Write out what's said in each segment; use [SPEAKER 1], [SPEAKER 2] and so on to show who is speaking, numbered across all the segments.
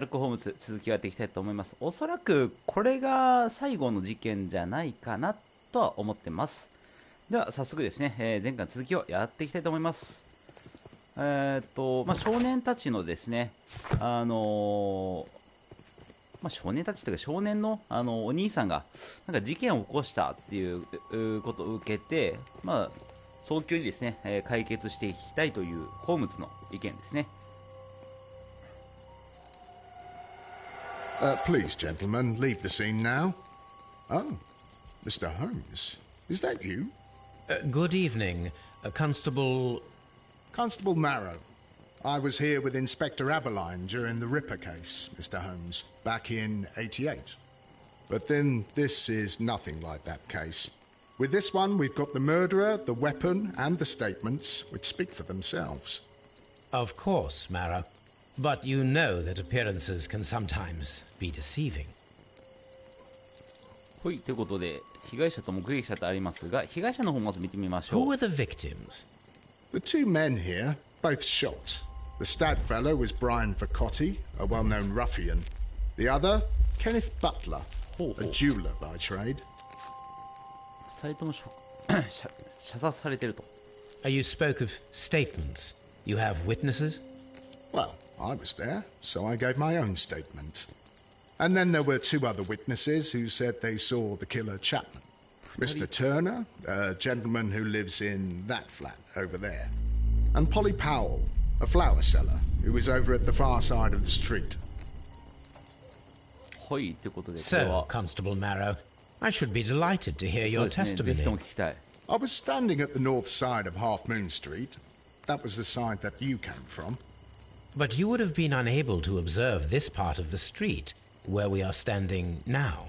[SPEAKER 1] ルコホームズ続きをやっていきたいと思います。おそらくこれが最後の事件じゃないかなとは思ってます。では早速ですね、前回の続きをやっていきたいと思います。少年たちのですね、少年たちというか少年の、お兄さんがなんか事件を起こしたっていうことを受けて、早急にですね、解決していきたいというホームズの意見ですね。
[SPEAKER 2] Please, gentlemen, leave the scene now. Oh, Mr. Holmes, is that you?
[SPEAKER 3] Good evening, Constable...
[SPEAKER 2] Constable Marrow. I was here with Inspector Aberline during the Ripper case, Mr. Holmes, back in '88. But then this is nothing like that case. With this one, we've got the murderer, the weapon, and the statements, which speak for themselves.
[SPEAKER 3] Of course, Marrow. But you know that appearances can sometimes be deceiving.
[SPEAKER 1] はい、ということで、被害者と目撃者とありますが、被害者の方をまず見てみましょう。
[SPEAKER 3] Who were the victims?
[SPEAKER 2] The two men here, both shot. The stout fellow was Brian Vacotti, a well-known ruffian. The other, Kenneth Butler, a jeweler by trade.
[SPEAKER 1] 二人とも射殺されてると。
[SPEAKER 3] You spoke of statements. You have witnesses?
[SPEAKER 2] Well, I was there, so I gave my own statement. And then there were two other witnesses who said they saw the killer Chapman. Mr. Turner, a gentleman who lives in that flat over there. And Polly Powell, a flower seller, who was over at the far side of the street.
[SPEAKER 1] はい、ということで、
[SPEAKER 3] So, Constable Marrow, I should be delighted to hear your
[SPEAKER 1] ぜひとも
[SPEAKER 3] testimony.
[SPEAKER 1] 聞きたい。
[SPEAKER 2] I was standing at the north side of Half Moon Street. That was the side that you came from.
[SPEAKER 3] But you would have been unable to observe this part of the street, where we are standing now.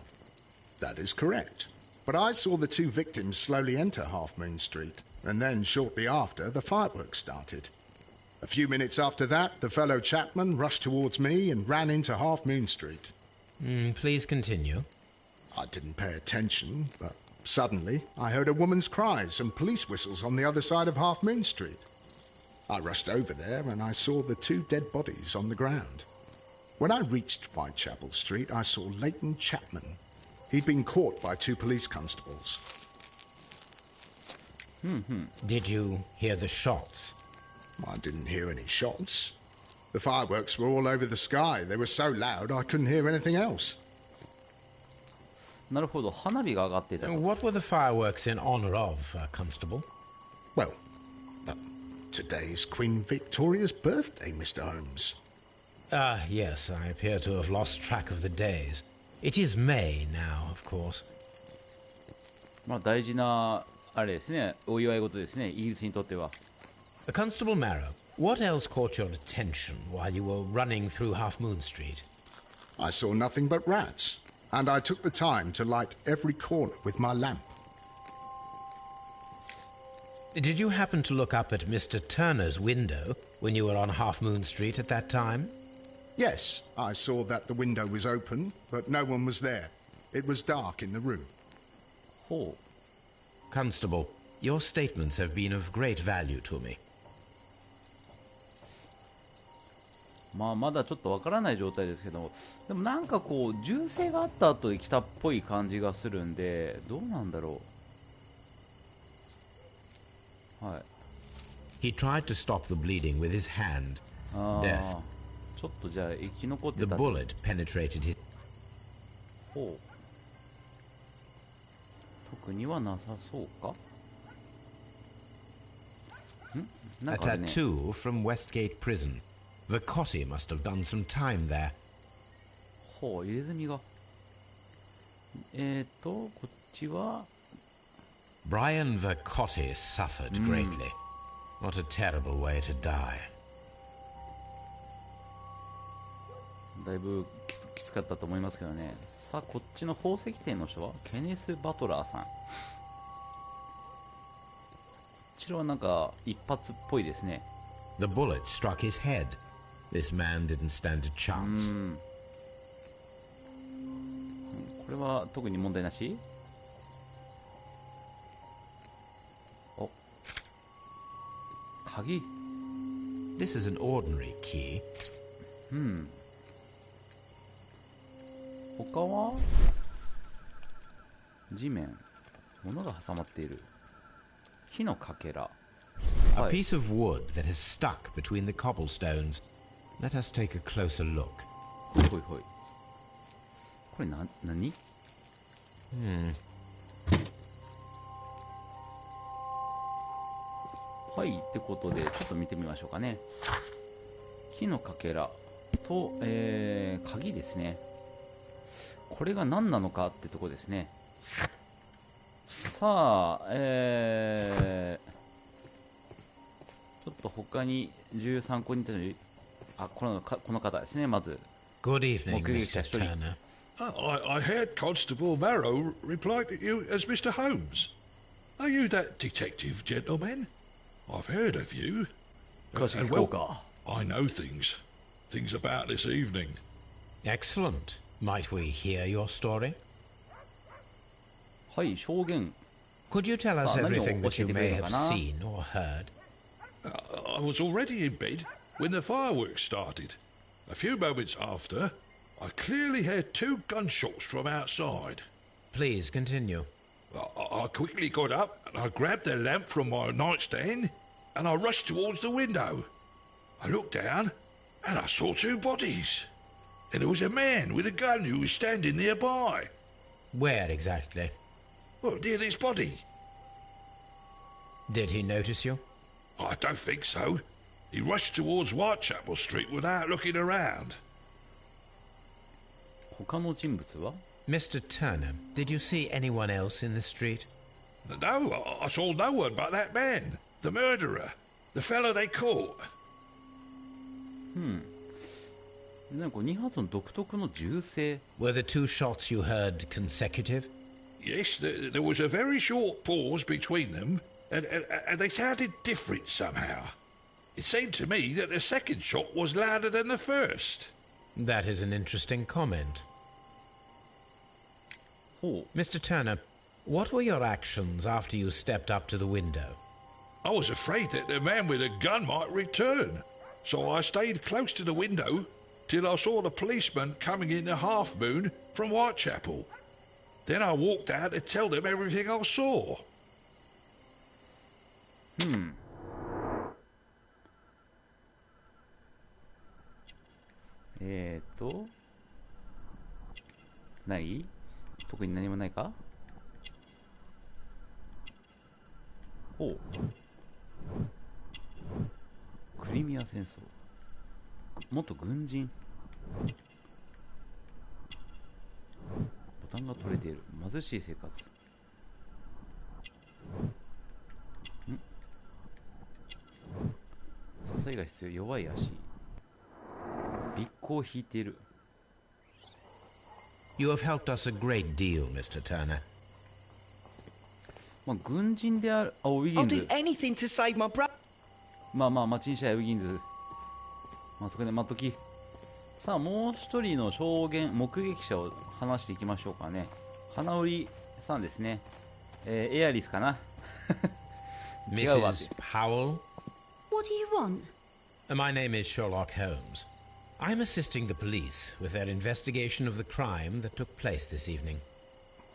[SPEAKER 2] That is correct. But I saw the two victims slowly enter Half Moon Street, and then shortly after, the fireworks started. A few minutes after that, the fellow Chapman rushed towards me and ran into Half Moon Street.
[SPEAKER 3] Please continue.
[SPEAKER 2] I didn't pay attention, but suddenly I heard a woman's cries and police whistles on the other side of Half Moon Street. I rushed over there and I saw the two dead bodies on the ground. When I reached Whitechapel Street, I saw Leighton Chapman. He'd been caught by two police constables.
[SPEAKER 3] Did you hear the shots?
[SPEAKER 2] I didn't hear any shots. The fireworks were all over the sky. They were so loud I couldn't hear anything else.
[SPEAKER 1] なるほど、花火が上がっていた。
[SPEAKER 3] What were the fireworks in honor of, Constable?
[SPEAKER 2] Well, today's Queen Victoria's birthday, Mr. Holmes.
[SPEAKER 3] Yes, I appear to have lost track of the days. It is May now, of course.
[SPEAKER 1] 大事なあれですね、お祝い事ですね、イギリスにとっては。
[SPEAKER 3] Constable Marrow, what else caught your attention while you were running through Half Moon Street?
[SPEAKER 2] I saw nothing but rats, and I took the time to light every corner with my lamp.
[SPEAKER 3] Did you happen to look up at Mr. Turner's window when you were on Half Moon Street at that time?
[SPEAKER 2] Yes, I saw that the window was open, but no one was there. It was dark in the room.
[SPEAKER 1] ほう。
[SPEAKER 3] Constable, your statements have been of great value to me.
[SPEAKER 1] まだちょっとわからない状態ですけど、でもなんかこう銃声があった後で来たっぽい感じがするんで、どうなんだろう。はい。
[SPEAKER 3] He tried to stop the bleeding with his hand.
[SPEAKER 1] Death. ちょっとじゃあ生き残ってた。
[SPEAKER 3] The bullet penetrated his.
[SPEAKER 1] ほう。特にはなさそうか。なん
[SPEAKER 3] A
[SPEAKER 1] かあれね。
[SPEAKER 3] tattoo from Westgate Prison. Vacotti must have done some time there.
[SPEAKER 1] ほう、入れ墨が。こっちは。
[SPEAKER 3] Brian Vacotti suffered greatly. What a terrible way to die.
[SPEAKER 1] だいぶきつかったと思いますけどね。さあ、こっちの宝石店の人はケネス・バトラーさん。こちらはなんか一発っぽいですね。
[SPEAKER 3] The bullet struck his head. This man didn't stand a chance.
[SPEAKER 1] これは特に問題なし？お、鍵。
[SPEAKER 3] This is an ordinary key.
[SPEAKER 1] 他は地面、物が挟まっている。木のかけら。
[SPEAKER 3] A piece of wood that has stuck between the cobblestones. Let us take a closer look.
[SPEAKER 1] ほいほい。これ何？はい、ってことでちょっと見てみましょうかね。木のかけらと、鍵ですね。これが何なのかってとこですね。さあ、ちょっと他に重要参考にいたこの方ですね。まず
[SPEAKER 3] Good evening,
[SPEAKER 1] 目撃者
[SPEAKER 3] Mr.
[SPEAKER 1] 一人。
[SPEAKER 3] Turner.
[SPEAKER 4] I heard Constable Marrow reply to you as Mr. Holmes. Are you that detective, gentlemen? I've heard of you.
[SPEAKER 1] 詳しく聞こうか。
[SPEAKER 4] I know things about this evening.
[SPEAKER 3] Excellent. Might we hear your story?
[SPEAKER 1] はい、証言。
[SPEAKER 3] Could you tell us
[SPEAKER 1] さあ、何を
[SPEAKER 3] everything
[SPEAKER 1] 教
[SPEAKER 3] that
[SPEAKER 1] え
[SPEAKER 3] you
[SPEAKER 1] てく
[SPEAKER 3] may
[SPEAKER 1] れるの
[SPEAKER 3] have
[SPEAKER 1] かな。
[SPEAKER 3] seen or heard?
[SPEAKER 4] I was already in bed when the fireworks started. A few moments after, I clearly heard 2 gunshots from outside.
[SPEAKER 3] Please continue.
[SPEAKER 4] I quickly got up and I grabbed the lamp from my nightstand and I rushed towards the window. I looked down and I saw 2 bodies. And there was a man with a gun who was standing nearby.
[SPEAKER 3] Where exactly?
[SPEAKER 4] Well, near this body.
[SPEAKER 3] Did he notice you?
[SPEAKER 4] I don't think so. He rushed towards Whitechapel Street without looking around.
[SPEAKER 1] 他の人物は？
[SPEAKER 3] Mr. Turner, did you see anyone else in the street?
[SPEAKER 4] No, I saw no one but that man, the murderer, the fellow they caught.
[SPEAKER 1] なんか2発の独特の銃声。
[SPEAKER 3] Were the 2 shots you heard consecutive?
[SPEAKER 4] Yes, there was a very short pause between them, and they sounded different somehow. It seemed to me that the second shot was louder than the first.
[SPEAKER 3] That is an interesting comment.
[SPEAKER 1] ほう。
[SPEAKER 3] Mr. Turner, what were your actions after you stepped up to the window?
[SPEAKER 4] I was afraid that the man with a gun might return, so I stayed close to the window till I saw the policeman coming in the Half Moon from Whitechapel. Then I walked out to tell them everything I saw.
[SPEAKER 1] ない？特に何もないか？ほう。クリミア戦争。元軍人。ボタンが取れている。貧しい生活。支えが必要。弱い足。尾行を引いている。
[SPEAKER 3] You have helped us a great deal, Mr. Turner.
[SPEAKER 1] まあ、軍人である。ウィギ
[SPEAKER 5] I'll
[SPEAKER 1] ン
[SPEAKER 5] do
[SPEAKER 1] ズ。
[SPEAKER 5] anything to save my brother.
[SPEAKER 1] まあまあ、町にしゃウィギンズ。まあ、そこで待っとき。さあ、もう一人の証言、目撃者を話していきましょうかね。花売さんですね。エアリスかな。違うわ。
[SPEAKER 3] Mrs. Powell?
[SPEAKER 6] What do you want?
[SPEAKER 3] My name is Sherlock Holmes. I'm assisting the police with their investigation of the crime that took place this evening.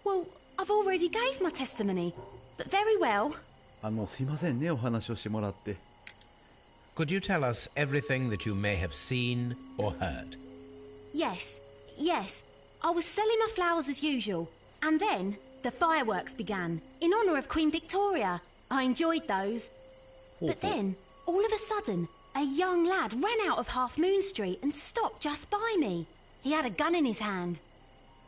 [SPEAKER 6] Well, I've already gave my testimony, but very well.
[SPEAKER 1] すいませんね、お話をしてもらって。
[SPEAKER 3] Could you tell us everything that you may have seen or heard?
[SPEAKER 6] Yes, I was selling my flowers as usual, and then the fireworks began in honour of Queen Victoria. I enjoyed those. But then, all of a sudden, a young lad ran out of Half Moon Street and stopped just by me. He had a gun in his hand.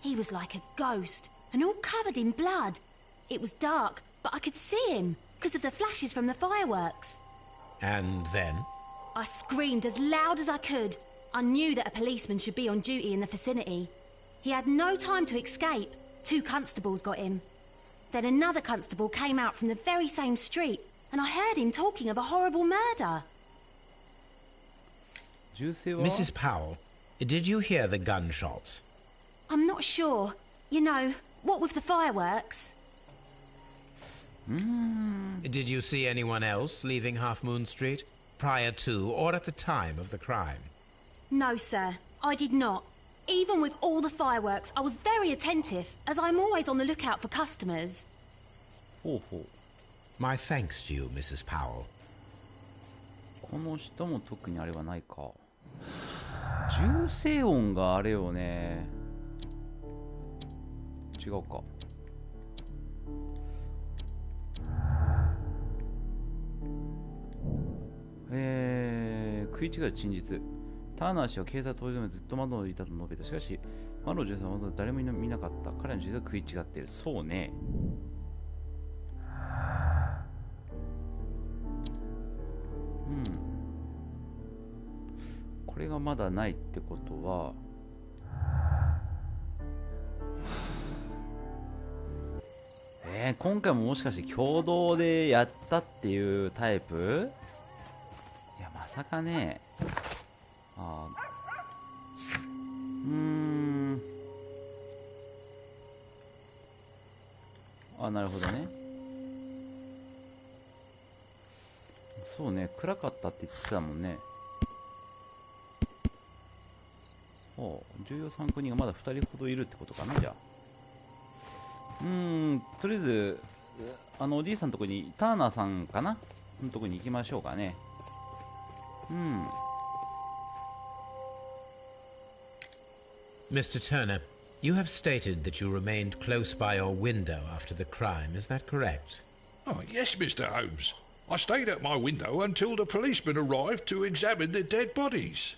[SPEAKER 6] He was like a ghost, and all covered in blood. It was dark, but I could see him because of the flashes from the fireworks.
[SPEAKER 3] And then?
[SPEAKER 6] I screamed as loud as I could. I knew that a policeman should be on duty in the vicinity. He had no time to escape. 2 constables got him. Then another constable came out from the very same street, and I heard him talking of a horrible murder.
[SPEAKER 1] 銃声は
[SPEAKER 3] Mrs. Powell, did you hear the gunshots?
[SPEAKER 6] I'm not sure. You know, what with the fireworks?
[SPEAKER 3] Did you see anyone else leaving Half Moon Street prior to or at the time of the crime?
[SPEAKER 6] No, sir, I did not. Even with all the fireworks, I was very attentive, as I'm always on the lookout for customers.
[SPEAKER 1] ほうほう。
[SPEAKER 3] My thanks to you, Mrs. Powell.
[SPEAKER 1] この人も特にあれはないか。銃声音があれよね。違うか。食い違う真実。ターナー氏は警察当時でずっと窓にいたと述べた。しかし、マロジュさんは誰も見なかった。彼の事実は食い違っている。そうね。これがまだないってことは、今回ももしかして共同でやったっていうタイプ？いや、まさかね。なるほどね。そうね、暗かったって言ってたもんね。重要参考人がまだ2人ほどいるってことかな、じゃあ。とりあえず、おじいさんのとこに、ターナーさんかなのとこに行きましょうかね。
[SPEAKER 3] Mr. Turner, you have stated that you remained close by your window after the crime, is that correct?
[SPEAKER 4] Oh, yes, Mr. Holmes. I stayed at my window until the policeman arrived to examine the dead bodies.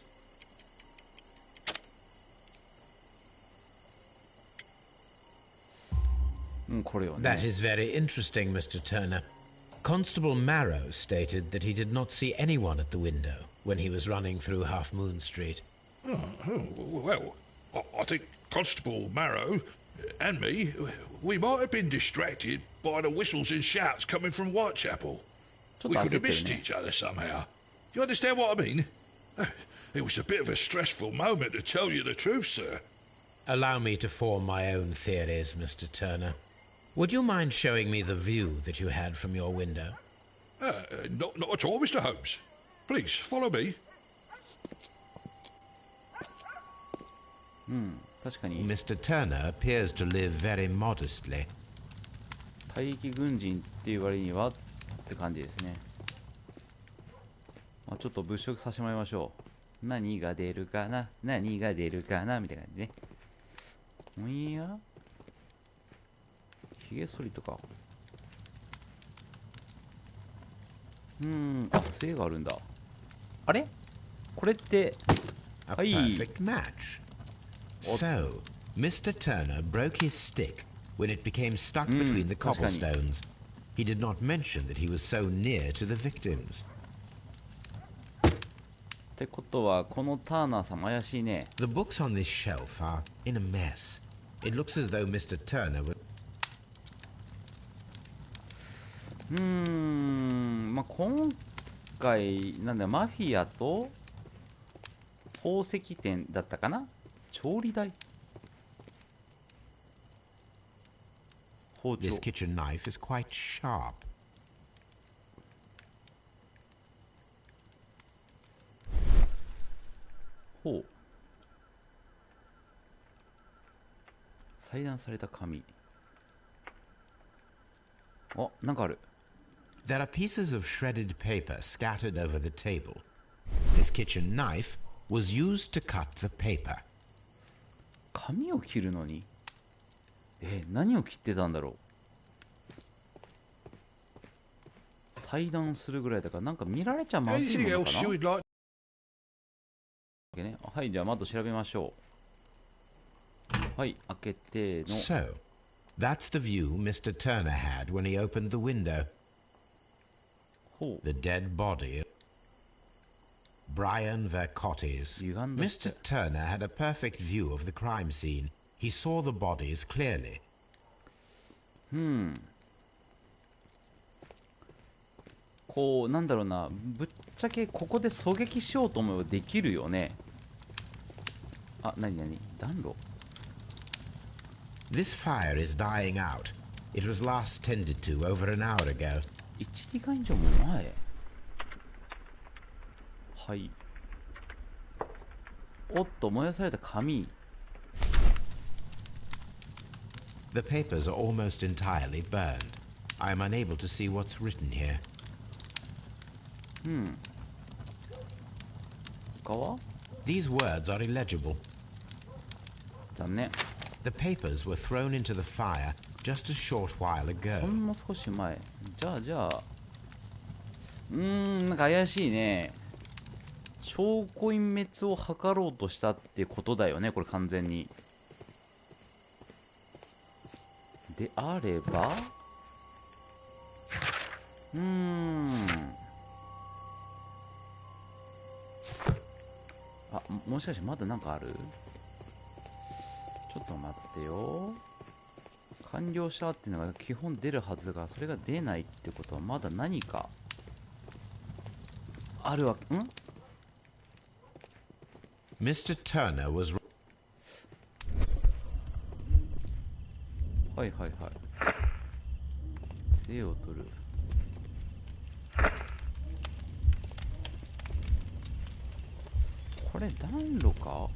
[SPEAKER 3] That is very interesting, Mr. Turner. Constable Marrow stated that he did not see anyone at the window when he was running through Half Moon Street.
[SPEAKER 4] Well, I think Constable Marrow and me, we might have been distracted by the whistles and shouts coming from Whitechapel. We could have missed each other somehow. You understand what I mean? It was a bit of a stressful moment, to tell you the truth, sir.
[SPEAKER 3] Allow me to form my own theories, Mr. Turner. Would you mind showing me the view that you had from your window?
[SPEAKER 4] Not at all, Mr. Holmes. Please, follow me.
[SPEAKER 1] 確かに
[SPEAKER 3] Mr. Turner appears to live very modestly.
[SPEAKER 1] 退役軍人っていう割にはって感じですね。ちょっと物色させてもらいましょう。何が出るかな、何が出るかなみたいな感じね。いや、ひげ剃りとか。杖があるんだ。あれこれって、
[SPEAKER 3] A perfect match. So, Mr. Turner broke his stick when it became stuck between the cobblestones. He did not mention that he was so near to the victims.
[SPEAKER 1] ってことは、このターナーさんも怪しいね。
[SPEAKER 3] The books on this shelf are in a mess. It looks as though Mr. Turner would...
[SPEAKER 1] 今回、なんだよ、マフィアと宝石店だったかな、調理台。包丁。
[SPEAKER 3] This kitchen knife is quite sharp.
[SPEAKER 1] ほう。裁断された紙。なんかある。
[SPEAKER 3] There are pieces of shredded paper scattered over the table. This kitchen knife was used to cut the paper.
[SPEAKER 1] 紙を切るのに何を切ってたんだろう。裁断するぐらいだからなんか見られちゃまずいものかな。はい、じゃあ窓調べましょう。はい、開けての。
[SPEAKER 3] So, that's the view Mr. Turner had when he opened the window.
[SPEAKER 1] ほう。
[SPEAKER 3] The dead body of Brian Vercottis. Mr. Turner had a perfect view of the crime scene. He saw the bodies clearly.
[SPEAKER 1] こう、なんだろうな、ぶっちゃけここで狙撃しようと思えばできるよね。何暖炉。
[SPEAKER 3] This fire is dying out. It was last tended to over an hour ago.
[SPEAKER 1] 1時間以上も前。はい。おっと、燃やされた紙。
[SPEAKER 3] The papers are almost entirely burned. I am unable to see what's written here.
[SPEAKER 1] 他は
[SPEAKER 3] These words are illegible.
[SPEAKER 1] 残念。
[SPEAKER 3] The papers were thrown into the fire just a short while
[SPEAKER 1] ほ
[SPEAKER 3] ago.
[SPEAKER 1] んの少し前。じゃあなんか怪しいね。証拠隠滅を図ろうとしたってことだよね、これ完全に。であればあ、もしかしてまだなんかある？ちょっと待ってよ。完了したっていうのが基本出るはずが、それが出ないってことはまだ何かあるわけ。
[SPEAKER 3] Mr. Turner was
[SPEAKER 1] はいはいはい。杖を取る。これ暖炉か？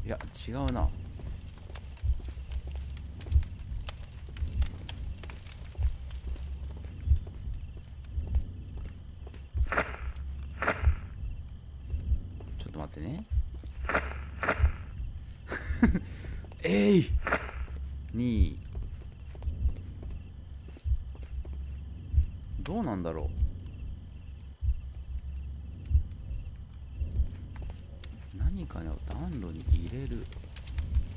[SPEAKER 1] いや違うな。ちょっと待ってね。2どうなんだろう。何かね、暖炉に入れる。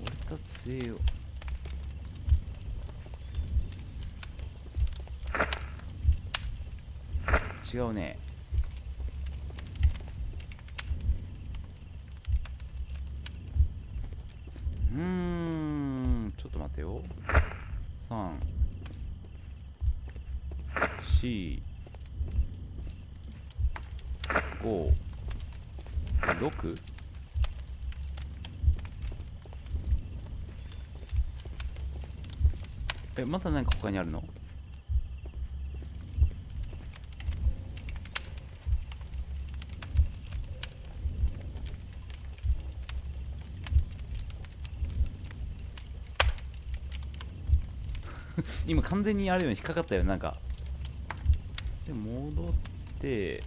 [SPEAKER 1] 折れた杖を。違うね。ちょっと待ってよ。3、4、5、6。また何か他にあるの？今完全にあるように引っかかったよ。なんかで戻って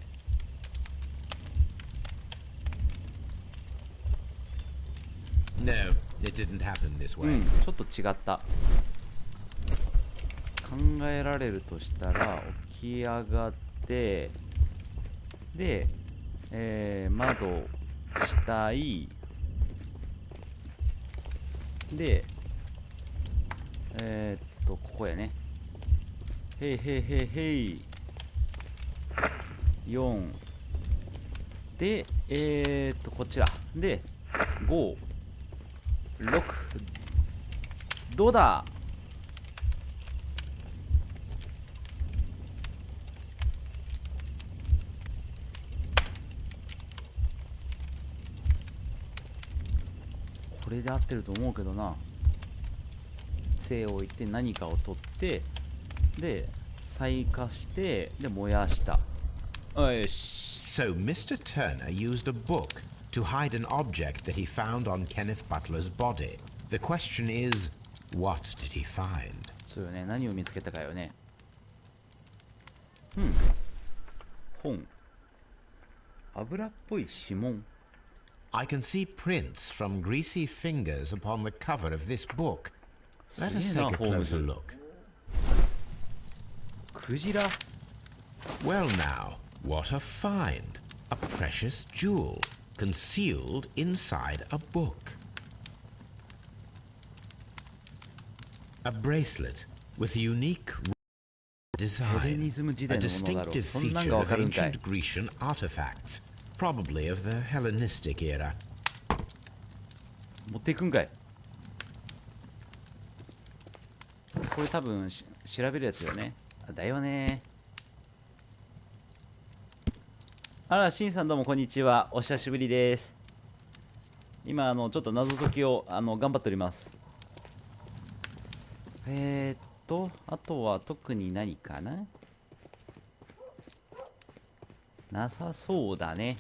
[SPEAKER 3] No, it didn't happen this way.
[SPEAKER 1] ちょっと違った。考えられるとしたら、起き上がってで、窓下いで、ここやね。へいへいへいへい4で、こっちだ。で5、6どうだ。これで合ってると思うけどな。杖を置いて何かを取ってで再火してで燃やした。よし。
[SPEAKER 3] So Mr. Turner used a book to hide an object that he found on Kenneth Butler's body. The question is, what did he find?
[SPEAKER 1] そうよね。何を見つけたかよね。本。油っぽい指紋。
[SPEAKER 3] I can see prints from greasy fingers upon the cover of this book. Let us take a closer look.
[SPEAKER 1] クジラ。
[SPEAKER 3] Well now, what a find! A precious jewel concealed inside a book. A bracelet with unique design. A distinctive feature of ancient Grecian artifacts, probably of the Hellenistic era.
[SPEAKER 1] 持っていくんかい。これ多分調べるやつよね。だよね。あら、しんさんどうもこんにちは。お久しぶりです。今ちょっと謎解きを頑張っております。あとは特に何かな、なさそうだね。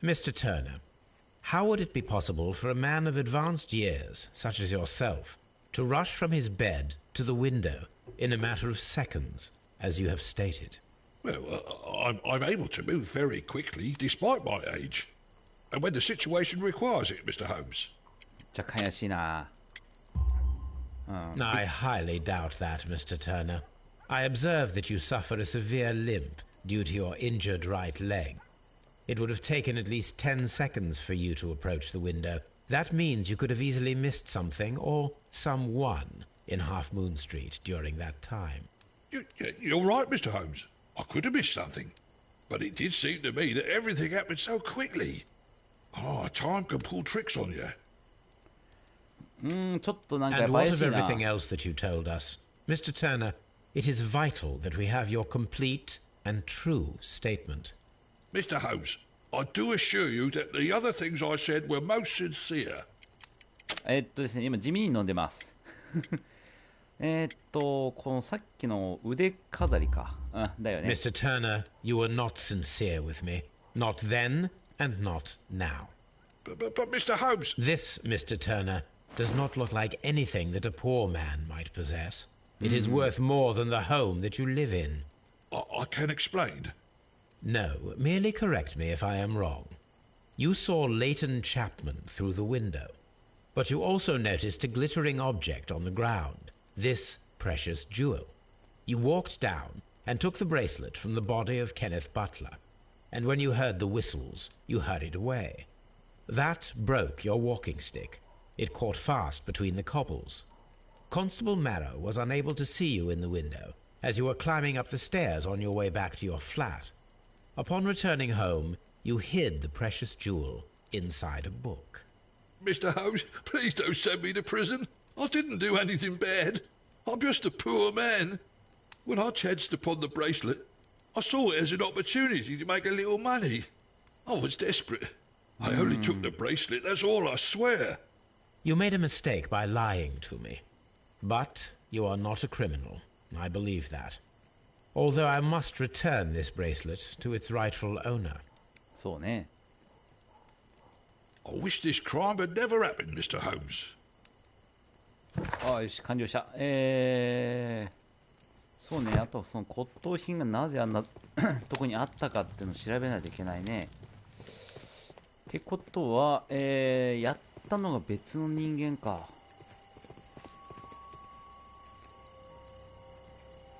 [SPEAKER 3] Mr. Turner, how would it be possible for a man of advanced years, such as yourself, to rush from his bed to the window in a matter of seconds, as you have stated?
[SPEAKER 4] Well, I'm able to move very quickly, despite my age. And when the situation requires it, Mr. Holmes.
[SPEAKER 1] じゃ怪しいな。
[SPEAKER 3] I highly doubt that, Mr. Turner. I observe that you suffer a severe limp due to your injured right leg. It would have taken at least 10 seconds for you to approach the window. That means you could have easily missed something or someone in Half Moon Street during that time.
[SPEAKER 4] You're right, Mr. Holmes. I could have missed something. But it did seem to me that everything happened so quickly. Time can pull tricks on you.
[SPEAKER 1] ちょっとなんか
[SPEAKER 3] And
[SPEAKER 1] 怪
[SPEAKER 3] what
[SPEAKER 1] し
[SPEAKER 3] of
[SPEAKER 1] いな。
[SPEAKER 3] everything else that you told us? Mr. Turner, it is vital that we have your complete and true statement.
[SPEAKER 4] Mr. Holmes, I do assure you that the other things I said were most sincere.
[SPEAKER 1] ですね、今地味に飲んでます。このさっきの腕飾りか。だよね。
[SPEAKER 3] Mr. Turner, you were not sincere with me. Not then and not now.
[SPEAKER 4] But Mr. Holmes...
[SPEAKER 3] This, Mr. Turner, does not look like anything that a poor man might possess. It is worth more than the home that you live in.
[SPEAKER 4] I can explain.
[SPEAKER 3] No, merely correct me if I am wrong. You saw Leighton Chapman through the window, but you also noticed a glittering object on the ground, this precious jewel. You walked down and took the bracelet from the body of Kenneth Butler, and when you heard the whistles, you hurried away. That broke your walking stick. It caught fast between the cobbles. Constable Marrow was unable to see you in the window as you were climbing up the stairs on your way back to your flat. Upon returning home, you hid the precious jewel inside a book.
[SPEAKER 4] Mr. Holmes, please don't send me to prison. I didn't do anything bad. I'm just a poor man. When I chanced upon the bracelet, I saw it as an opportunity to make a little money. I was desperate. I only took the bracelet, that's all, I swear.
[SPEAKER 3] You made a mistake by lying to me. But you are not a criminal. I believe that. Although I must return this bracelet to its rightful owner.
[SPEAKER 1] そうね。
[SPEAKER 4] I wish this crime had never happened, Mr. Holmes.
[SPEAKER 1] よし、完了した。そうね、あとその骨董品がなぜあんなとこにあったかっていうのを調べないといけないね。ってことは、やったのが別の人間か。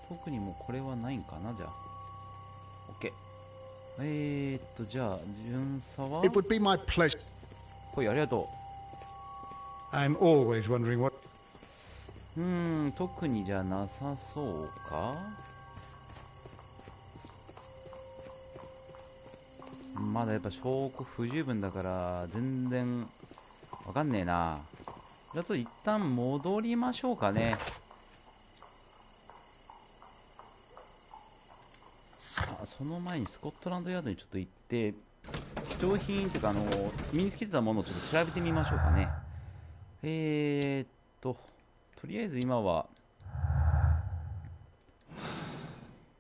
[SPEAKER 1] 特にもうこれはないんかな、じゃあ。OK。じゃあ、巡査は
[SPEAKER 2] It would be my pleasure.
[SPEAKER 1] ほい、ありがと
[SPEAKER 5] I'm always wondering what.
[SPEAKER 1] う。特にじゃなさそうか。まだやっぱ証拠不十分だから全然わかんねえな。じゃあと一旦戻りましょうかね。その前にスコットランドヤードにちょっと行って貴重品というか身につけてたものをちょっと調べてみましょうかね。とりあえず今は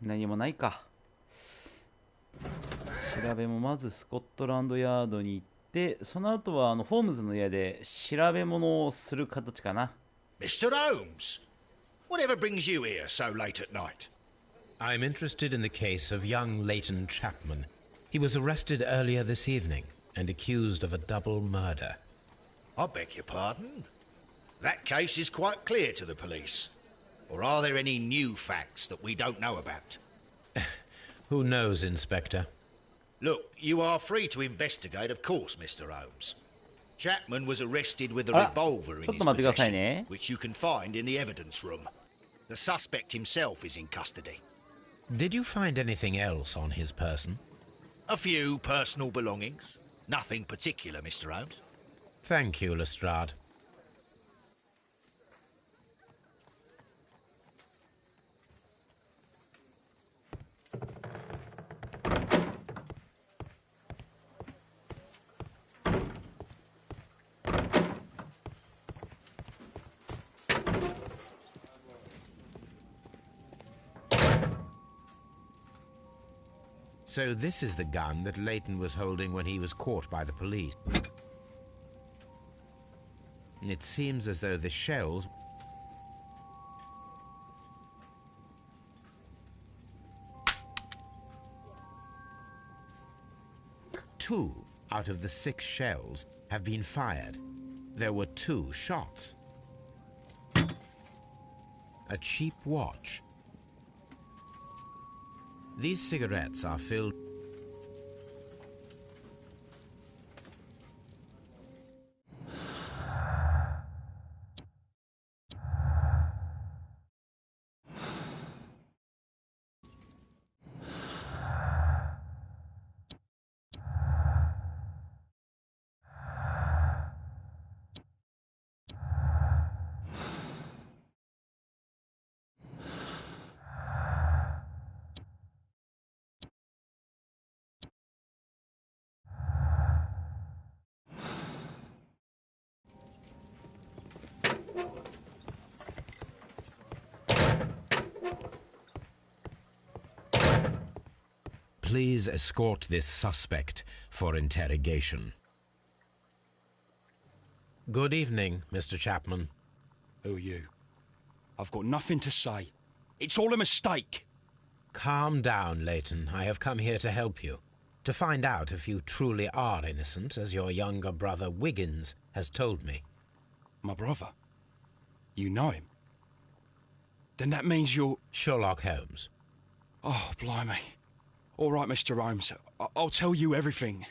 [SPEAKER 1] 何もないか。調べもまずスコットランドヤードに行って、その後はホームズの家で調べ物をする形かな。
[SPEAKER 7] Mr. Holmes, whatever brings you here so late at night?
[SPEAKER 3] I'm interested in the case of young Leighton Chapman. He was arrested earlier this evening and accused of a double murder.
[SPEAKER 7] I beg your pardon? That case is quite clear to the police. Or are there any new facts that we don't know about?
[SPEAKER 3] Who knows, Inspector?
[SPEAKER 7] Look, you are free to investigate, of course, Mr. Holmes. Chapman was arrested with a revolver in his possession, which you can find in the evidence room. The suspect himself is in custody.
[SPEAKER 3] Did you find anything else on his person?
[SPEAKER 7] A few personal belongings. Nothing particular, Mr. Holmes.
[SPEAKER 3] Thank you, Lestrade. So this is the gun that Leighton was holding when he was caught by the police. It seems as though the shells... Two out of the 6 shells have been fired. There were 2 shots. A cheap watch. These cigarettes are filled... Please escort this suspect for interrogation. Good evening, Mr. Chapman.
[SPEAKER 8] Who are you? I've got nothing to say. It's all a mistake.
[SPEAKER 3] Calm down, Leighton. I have come here to help you. To find out if you truly are innocent, as your younger brother Wiggins has told me.
[SPEAKER 8] My brother? You know him? Then that means you're...
[SPEAKER 3] Sherlock Holmes.
[SPEAKER 8] Oh, blimey. All right, Mr. Holmes. I'll tell you everything.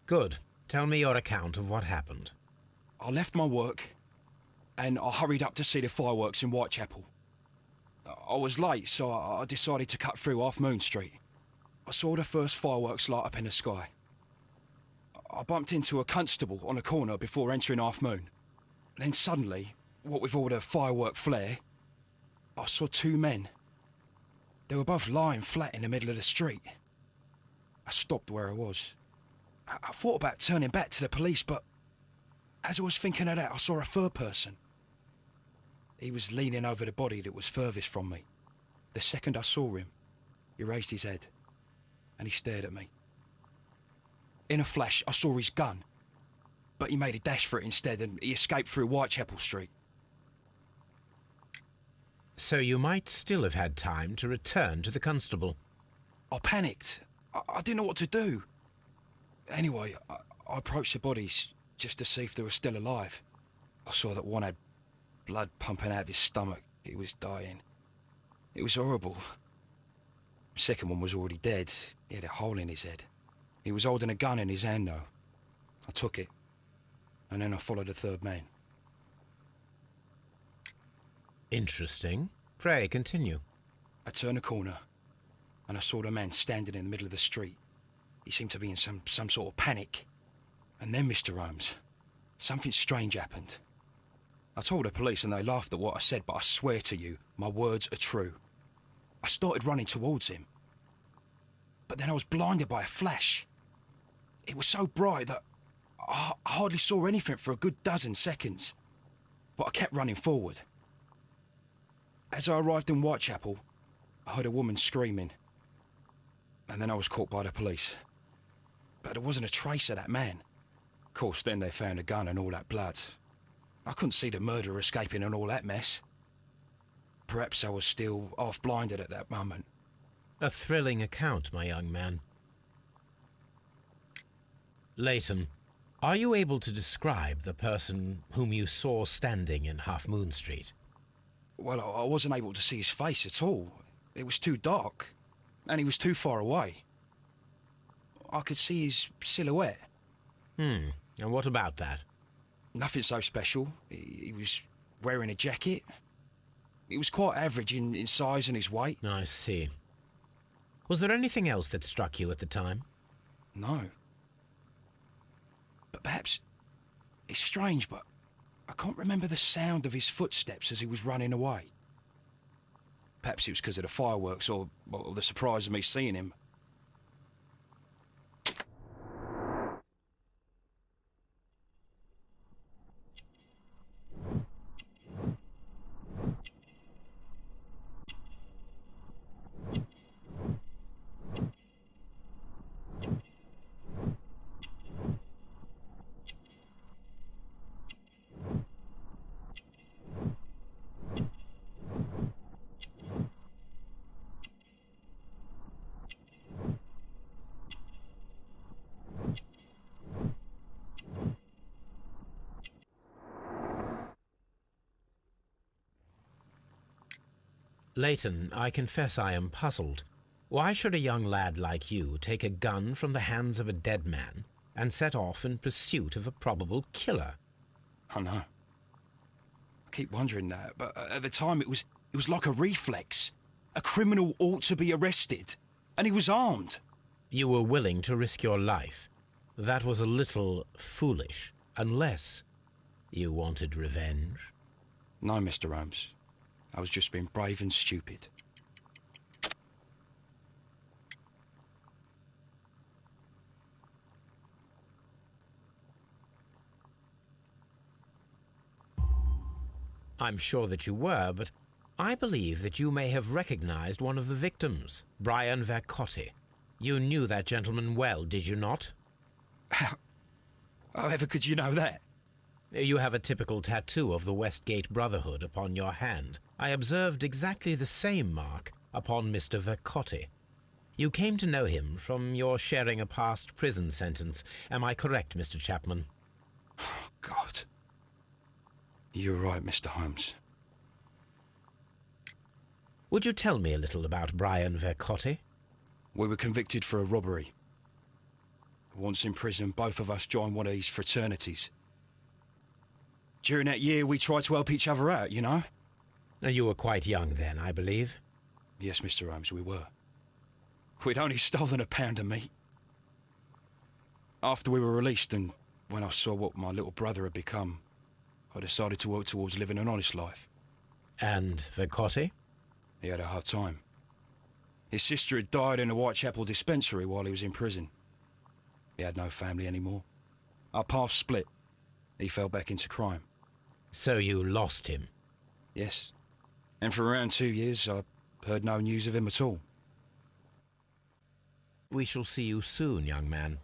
[SPEAKER 3] Good. Tell me your account of what happened.
[SPEAKER 8] I left my work, and I hurried up to see the fireworks in Whitechapel. I was late, so I decided to cut through Half Moon Street. I saw the first fireworks light up in the sky. I bumped into a constable on a corner before entering Half Moon. Then suddenly, what with all the firework flare, I saw 2 men. They were both lying flat in the middle of the street. I stopped where I was. I thought about turning back to the police, but as I was thinking of that, I saw a third person. He was leaning over the body that was furthest from me. The second I saw him, he raised his head, and he stared at me. In a flash, I saw his gun, but he made a dash for it instead, and he escaped through Whitechapel Street.
[SPEAKER 3] So you might still have had time to return to the constable.
[SPEAKER 8] I panicked. I didn't know what to do. Anyway, I approached the bodies just to see if they were still alive. I saw that one had blood pumping out of his stomach. He was dying. It was horrible. The second one was already dead. He had a hole in his head. He was holding a gun in his hand, though. I took it, and then I followed the third man.
[SPEAKER 3] Interesting. Pray, continue.
[SPEAKER 8] I turned a corner, and I saw the man standing in the middle of the street. He seemed to be in some sort of panic. And then, Mr. Holmes, something strange happened. I told the police and they laughed at what I said, but I swear to you, my words are true. I started running towards him. But then I was blinded by a flash. It was so bright that I hardly saw anything for a good dozen seconds. But I kept running forward. As I arrived in Whitechapel, I heard a woman screaming. And then I was caught by the police. But there wasn't a trace of that man. Of course, then they found a gun and all that blood. I couldn't see the murderer escaping and all that mess. Perhaps I was still half-blinded at that moment.
[SPEAKER 3] A thrilling account, my young man. Leighton, are you able to describe the person whom you saw standing in Half Moon Street?
[SPEAKER 8] Well, I wasn't able to see his face at all. It was too dark, and he was too far away. I could see his silhouette.
[SPEAKER 3] And what about that?
[SPEAKER 8] Nothing so special. He was wearing a jacket. He was quite average in size and his weight.
[SPEAKER 3] I see. Was there anything else that struck you at the time?
[SPEAKER 8] No. But perhaps... It's strange, but I can't remember the sound of his footsteps as he was running away. Perhaps it was because of the fireworks or the surprise of me seeing him.
[SPEAKER 3] Leighton, I confess I am puzzled. Why should a young lad like you take a gun from the hands of a dead man and set off in pursuit of a probable killer?
[SPEAKER 8] I know. I keep wondering that, but at the time it was like a reflex. A criminal ought to be arrested, and he was armed.
[SPEAKER 3] You were willing to risk your life. That was a little foolish, unless you wanted revenge.
[SPEAKER 8] No, Mr. Holmes. I was just being brave and stupid.
[SPEAKER 3] I'm sure that you were, but I believe that you may have recognized one of the victims, Brian Vercotti. You knew that gentleman well, did you not?
[SPEAKER 8] However could you know that?
[SPEAKER 3] You have a typical tattoo of the Westgate Brotherhood upon your hand. I observed exactly the same mark upon Mr. Vercotti. You came to know him from your sharing a past prison sentence. Am I correct, Mr. Chapman?
[SPEAKER 8] Oh, God. You're right, Mr. Holmes.
[SPEAKER 3] Would you tell me a little about Brian Vercotti?
[SPEAKER 8] We were convicted for a robbery. Once in prison, both of us joined one of these fraternities. During that year, we tried to help each other out, you know?
[SPEAKER 3] You were quite young then, I believe.
[SPEAKER 8] Yes, Mr. Holmes, we were. We'd only stolen a pound of meat. After we were released, and when I saw what my little brother had become, I decided to work towards living an honest life.
[SPEAKER 3] And Vercotti?
[SPEAKER 8] He had a hard time. His sister had died in a Whitechapel dispensary while he was in prison. He had no family anymore. Our paths split. He fell back into crime.
[SPEAKER 3] So you lost him?
[SPEAKER 8] Yes. And for around 2 years, I heard no news of him at all.
[SPEAKER 3] We shall see you soon, young man.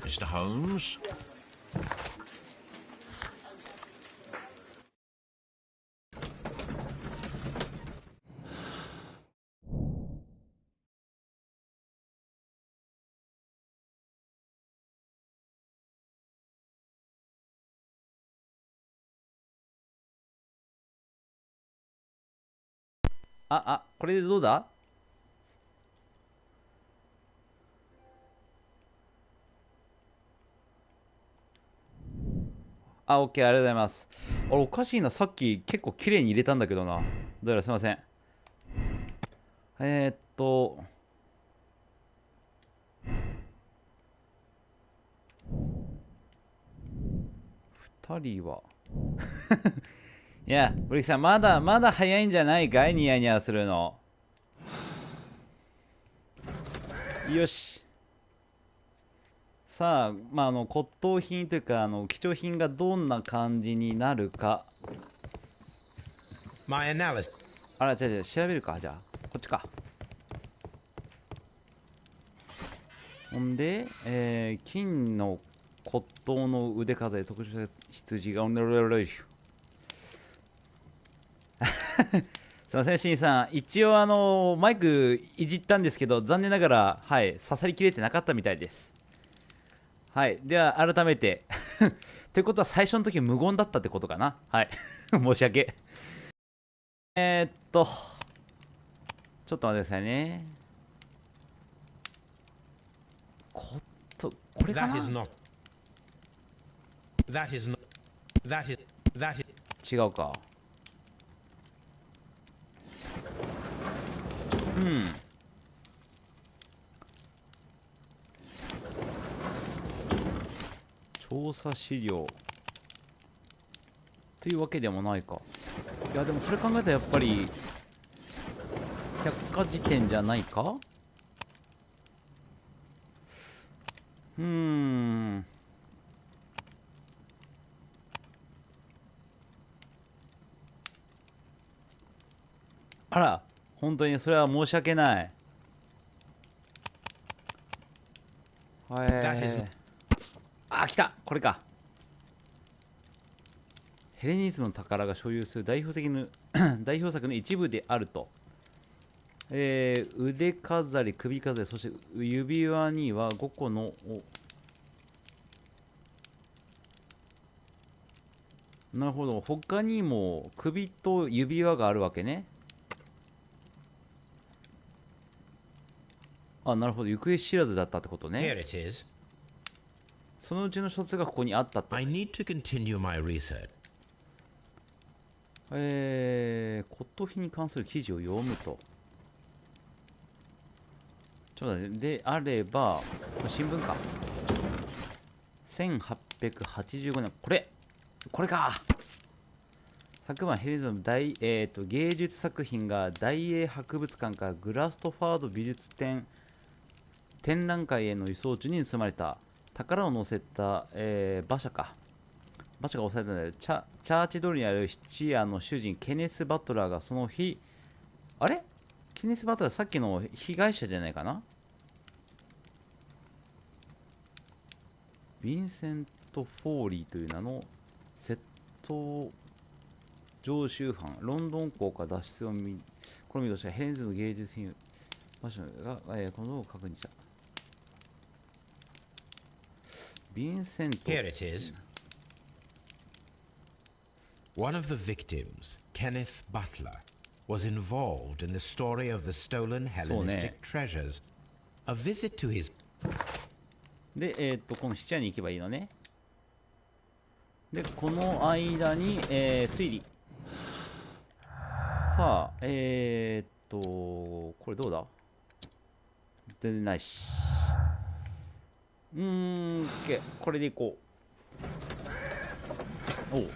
[SPEAKER 7] Mr. Holmes?
[SPEAKER 1] これでどうだ？OK、ありがとうございます。おかしいな、さっき結構綺麗に入れたんだけどな。どうやらすいません。2人はいや、ブリキさん、まだ早いんじゃないかい、ニヤニヤするの。よし。さあ、骨董品というか貴重品がどんな感じになるか。
[SPEAKER 3] My analysis.
[SPEAKER 1] あら、違う違う、調べるか。じゃあこっちか。ほんで、金の骨董の腕飾り特殊な羊がすいません、シンさん。一応マイクいじったんですけど、残念ながら、はい、刺さりきれてなかったみたいです。はい、では改めてということは最初の時無言だったってことかな。はい、申し訳。ちょっと待ってくださいね。これかな。違うか。調査資料というわけでもないか。いやでもそれ考えたらやっぱり百科事典じゃないか。あら、本当にそれは申し訳ない。あ、来た、これか。ヘレニズムの宝が所有する代表作の一部であると。腕飾り、首飾り、そして指輪には5個のなるほど、他にも首と指輪があるわけね。あ、なるほど、行方知らずだったってことね。
[SPEAKER 3] Here it is.
[SPEAKER 1] そのうちの一つがここにあったと。
[SPEAKER 3] I need to continue my research.
[SPEAKER 1] 骨董品に関する記事を読むと。ちょっと待って、であれば、これ新聞か。1885年、これか。昨晩ヘレンズの芸術作品が大英博物館からグラストファード美術展展覧会への輸送中に盗まれた。宝を乗せた、馬車が押されたので、チャーチ通りにある質屋の主人ケネス・バトラーがその日、あれケネス・バトラー、さっきの被害者じゃないかな。ヴィンセント・フォーリーという名の窃盗常習犯、ロンドン港から脱出を試みとしたヘレンズの芸術品場所が、このことを確認した。ヴィンセント。
[SPEAKER 3] Here it is. One of the victims, Kenneth Butler, was involved in the story of the stolen Hellenistic treasures. A visit to his...
[SPEAKER 1] で、この質屋に行けばいいのね。で、この間に、推理。さあ、これどうだ？全然ないし。OK。これでいこう。おう。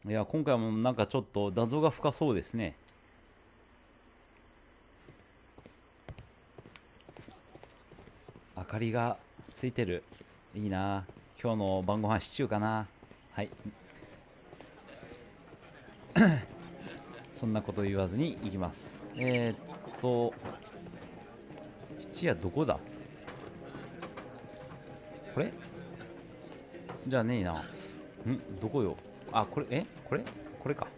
[SPEAKER 1] いや、今回もなんかちょっと謎が深そうですね。明かりがついてる。いいな。今日の晩ご飯シチューかな。はい。そんなこと言わずに行きます。質屋どこだ？これ？じゃあねえな。どこよ？あ、これ、これか。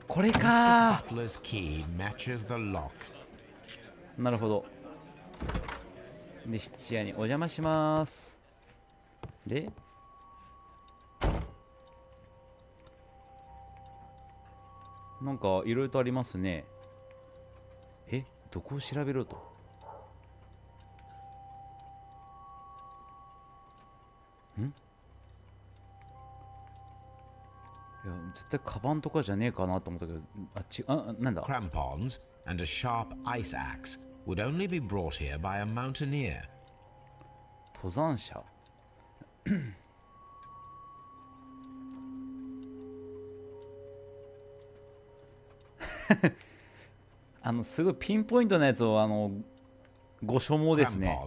[SPEAKER 1] これかー。なるほど。で、質屋にお邪魔します。で、なんかいろいろとありますね。どこを調べろと。いや、絶対カバンとかじゃねえかなと思ったけど、なんだ。
[SPEAKER 3] Crampons and a sharp ice axe would only be brought here by a mountaineer.
[SPEAKER 1] 登山者。すごいピンポイントなやつをご所望ですね。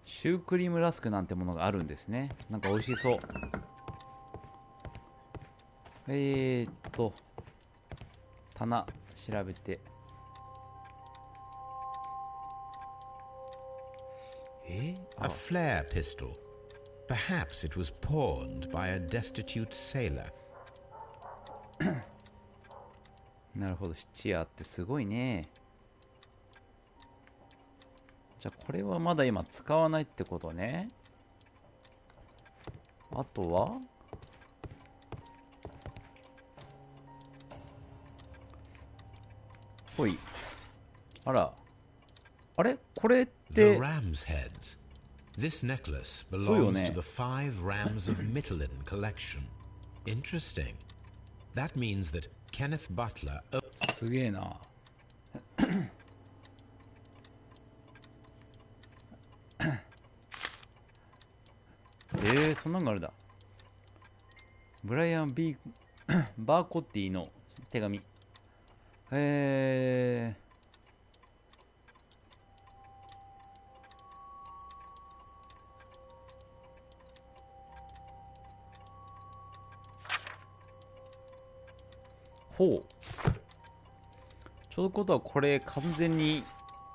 [SPEAKER 1] シュークリームラスクなんてものがあるんですね。なんか美味しそう。棚調べて。
[SPEAKER 3] A flare pistol. Perhaps it was pawned by a destitute sailor.
[SPEAKER 1] なるほど、質屋ってすごいね。じゃあこれはまだ今使わないってことね。あとはほい。あら、あれこれって
[SPEAKER 3] The ram's heads. This necklace belongs to the 5 rams of Mittelin collection. Interesting. That means that Kenneth Butler.
[SPEAKER 1] すげえな。そんなんがあるだ。ブライアン・バーコッティの手紙。ほう。ちょうどことはこれ完全に。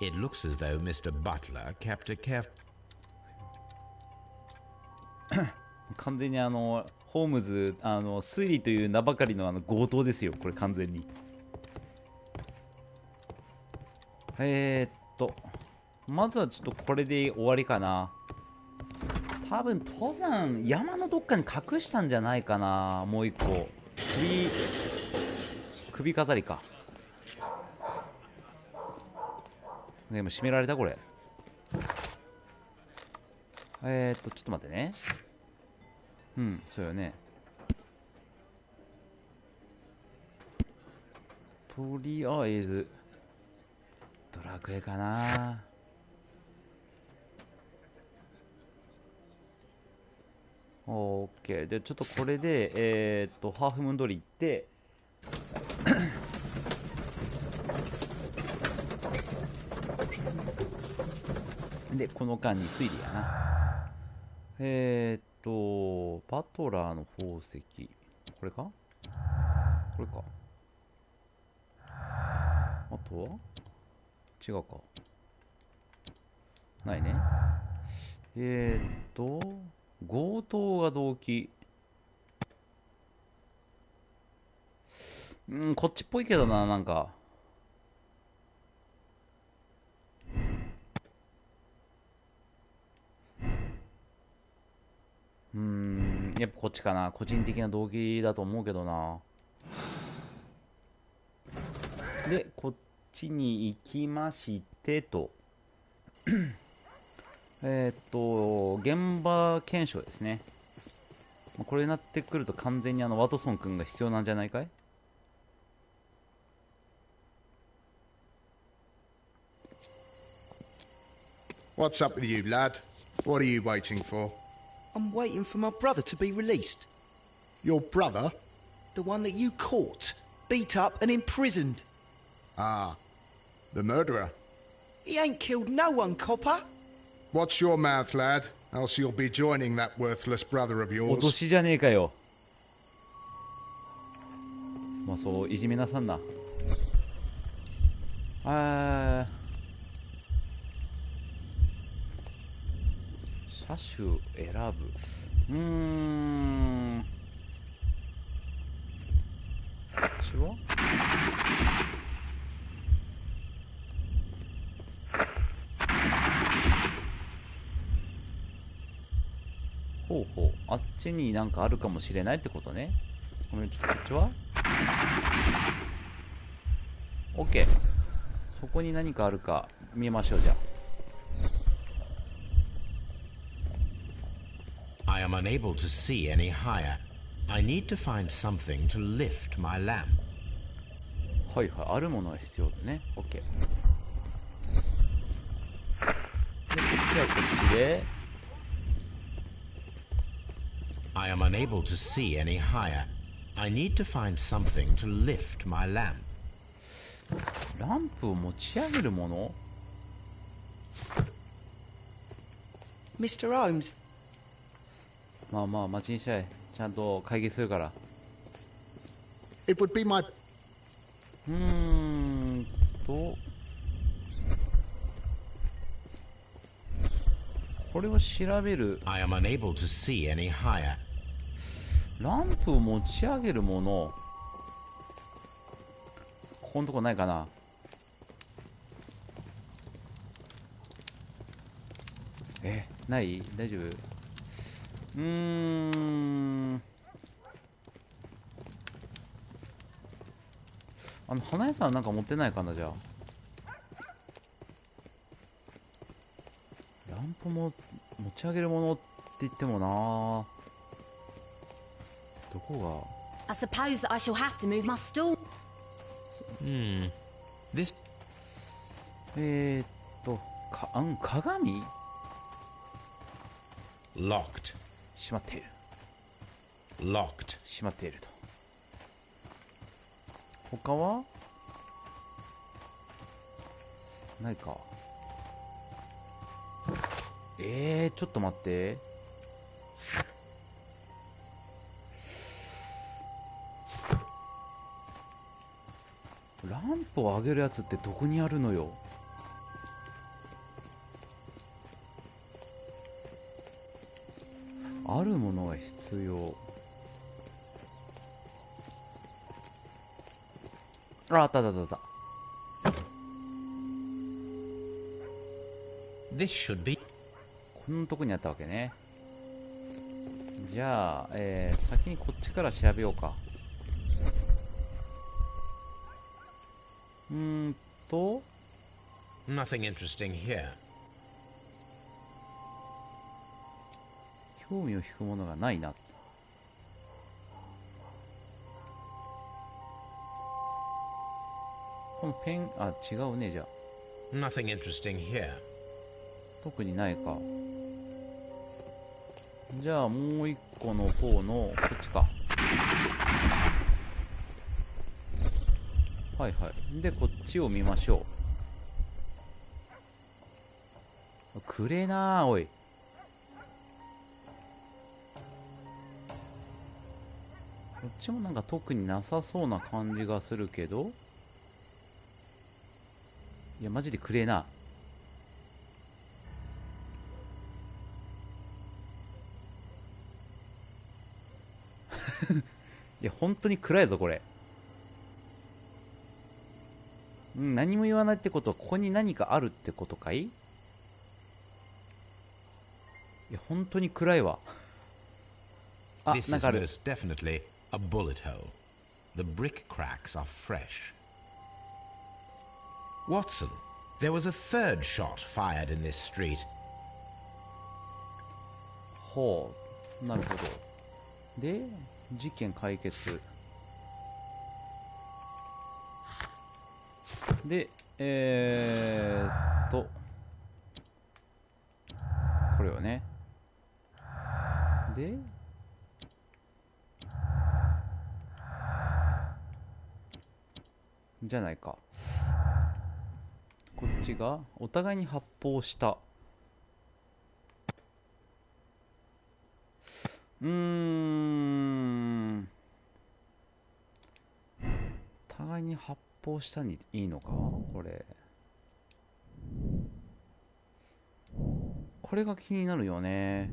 [SPEAKER 3] It looks as though Mr. Butler kept a careful.
[SPEAKER 1] 完全にホームズ推理という名ばかりの強盗ですよ、これ完全に。まずはちょっとこれで終わりかな。多分登山山のどっかに隠したんじゃないかな。もう一個首飾りか。でも閉められたこれ。ちょっと待ってね。うん、そうよね。とりあえずドラクエかな。オッケー。でちょっとこれでハーフムーン通り行ってでこの間に推理やな。バトラーの宝石、これかこれか。あとは違うか。ないね。強盗が動機。こっちっぽいけどな、なんか。やっぱこっちかな。個人的な動機だと思うけどな。でこっちに行きましてと現場検証ですね。これになってくると完全にワトソン君が必要なんじゃないかい。
[SPEAKER 2] What's up with you, lad? What are you waiting for?
[SPEAKER 9] I'm waiting for my brother to be released.
[SPEAKER 2] Your brother?
[SPEAKER 9] The one that you caught, beat up and imprisoned.
[SPEAKER 2] Ah, the murderer.
[SPEAKER 9] He ain't killed no one, copper.
[SPEAKER 2] Watch your mouth, lad, else you'll be joining that worthless brother of
[SPEAKER 1] 脅
[SPEAKER 2] yours.
[SPEAKER 1] しじゃねえかよ。まあそういじめなさんな。車種選ぶ。こっちはほうほう、あっちになんかあるかもしれないってことね。ごめん、ちょっとこっちは OK。 そこに何かあるか見ましょう。じゃ
[SPEAKER 3] あ I am unable to see any higher. I need to find something to lift my lamp.
[SPEAKER 1] はいはい、あるものが必要だね。 OK。 でこっちはこっちで
[SPEAKER 3] I am unable to see any higher. I need to find something to lift my lamp.
[SPEAKER 1] ランプを持ち上げるもの。
[SPEAKER 9] Mr. Holmes.
[SPEAKER 1] まあまあ待ちにしちゃい。ちゃんと会議するから。
[SPEAKER 2] It would be my...
[SPEAKER 1] これを調べる。
[SPEAKER 3] I am unable to see any higher.
[SPEAKER 1] ランプを持ち上げるもの。ここのとこないかな。ない？大丈夫？花屋さんなんか持ってないかな。じゃあランプも持ち上げるものって言ってもな、どこが。
[SPEAKER 6] I suppose that I shall have to move my stool.
[SPEAKER 3] This
[SPEAKER 1] 鏡
[SPEAKER 3] locked.
[SPEAKER 1] 閉まっている。
[SPEAKER 3] Locked.
[SPEAKER 1] 閉まっていると。他はないか。ちょっと待って。ランプを上げるやつってどこにあるのよ。あるものが必要。あったあったあった。
[SPEAKER 3] This should be.
[SPEAKER 1] こんなとこにあったわけね。じゃあ、先にこっちから調べようか。
[SPEAKER 3] Nothing interesting here.
[SPEAKER 1] 興味を引くものがないな。このペン、違うね、じゃあ。
[SPEAKER 3] Nothing interesting here.
[SPEAKER 1] 特にないか。じゃあもう一個の方のこっちか。はいはい。でこっちを見ましょう。くれなーおい。こっちもなんか特になさそうな感じがするけど、いやマジでくれな。いや本当に暗いぞこれ。何も言わないってことはここに何かあるってことかい？いや本当に暗いわ。あ、
[SPEAKER 3] This
[SPEAKER 1] なんかあ
[SPEAKER 3] is
[SPEAKER 1] る。
[SPEAKER 3] most definitely a bullet hole. The brick cracks are fresh. Watson, there was a third shot fired in this street.
[SPEAKER 1] ほう、なるほど。で、事件解決。で、これをね。で、じゃないか。こっちがお互いに発砲した。互いに発砲したにいいのかこれ。これが気になるよね。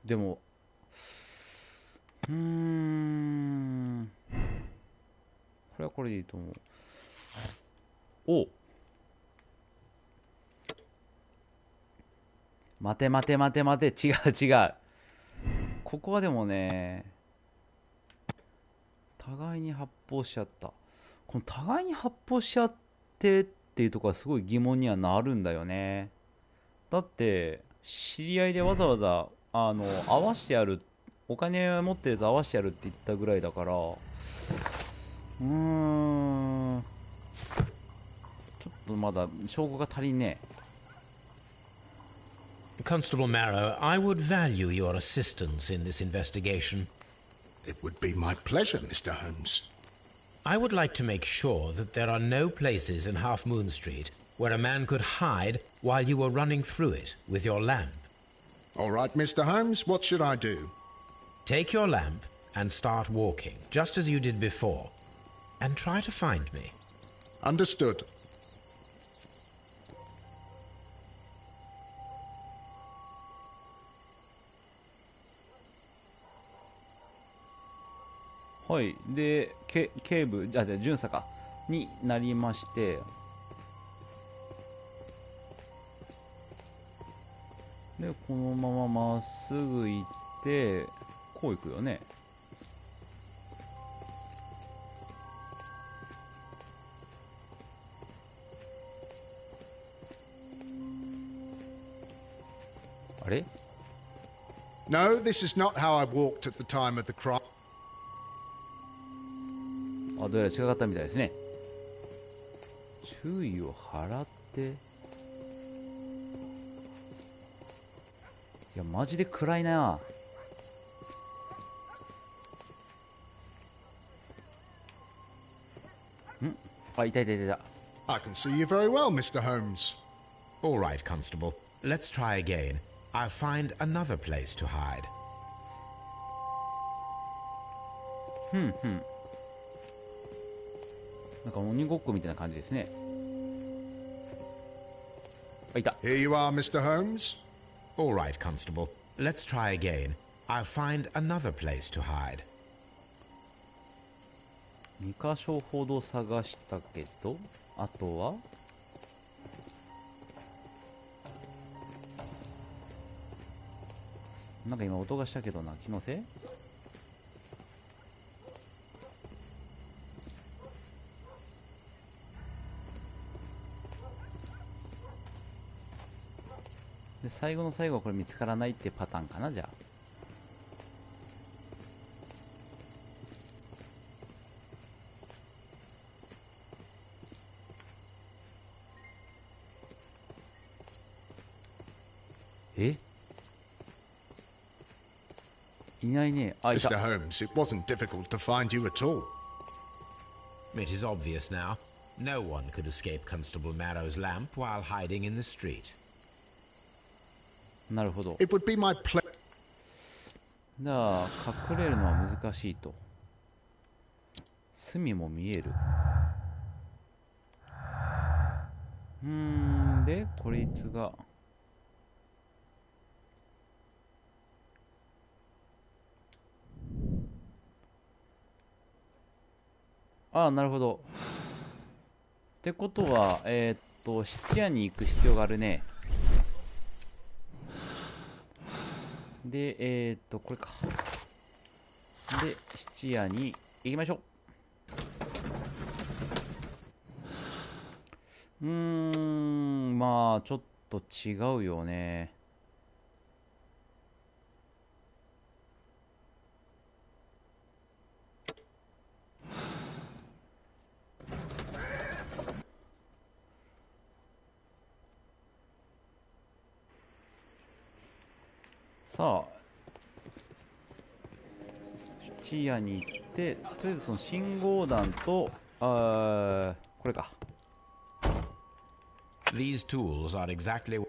[SPEAKER 1] でもこれはこれでいいと思う。お、待て待て待て待て、違う違う。ここはでもね、互いに発砲しちゃった。この互いに発砲しちゃってっていうところはすごい疑問にはなるんだよね。だって知り合いでわざわざ合わしてやる、お金持ってるやつ合わしてやるって言ったぐらいだから、ちょっとまだ証拠が足りねえ。
[SPEAKER 3] Constable Marrow, I would value your assistance in this investigation.
[SPEAKER 2] It would be my pleasure, Mr. Holmes.
[SPEAKER 3] I would like to make sure that there are no places in Half Moon Street where a man could hide while you were running through it with your lamp.
[SPEAKER 2] All right, Mr. Holmes, what should I do?
[SPEAKER 3] Take your lamp and start walking, just as you did before, and try to find me.
[SPEAKER 2] Understood.
[SPEAKER 1] はい。で、警部、じゃあ巡査かになりまして、でこのまままっすぐ行ってこう行くよね。あれ
[SPEAKER 2] No, this is not how I walked at the time of the crime.
[SPEAKER 1] あ、どうやら違かったみたいですね。注意を払って。いや、マジで暗いな。ん？あ、いたいたいたいた。
[SPEAKER 2] I can see you very well, Mr. Holmes.
[SPEAKER 3] All right, Constable. Let's try again. I'll find another place to hide.
[SPEAKER 1] なんか鬼ごっこみたいな感じですね。あ、いた。
[SPEAKER 2] Here you are, Mr. Holmes.
[SPEAKER 3] All right, Constable. Let's try again. I'll find another place to hide.
[SPEAKER 1] 2箇所ほど探したけど、あとはなんか今音がしたけどな、気のせい？で、最後の最後はこれ見つからないってパターンかな、じゃあ。え？いないね。あ、いた。
[SPEAKER 2] Mr. Holmes, it wasn't difficult to find you at all.
[SPEAKER 3] It is obvious now. No one could escape Constable Marrow's lamp while hiding in the street.
[SPEAKER 1] なるほど。
[SPEAKER 2] It would be my pleasure.
[SPEAKER 1] じゃあ隠れるのは難しいと。隅も見える。でこいつがああ、なるほど。ってことは質屋に行く必要があるね。でこれか。で質屋に行きましょう。まあちょっと違うよね。さあ質屋に行って、とりあえずその信号弾とこれか。
[SPEAKER 3] These tools are exactly...
[SPEAKER 1] こ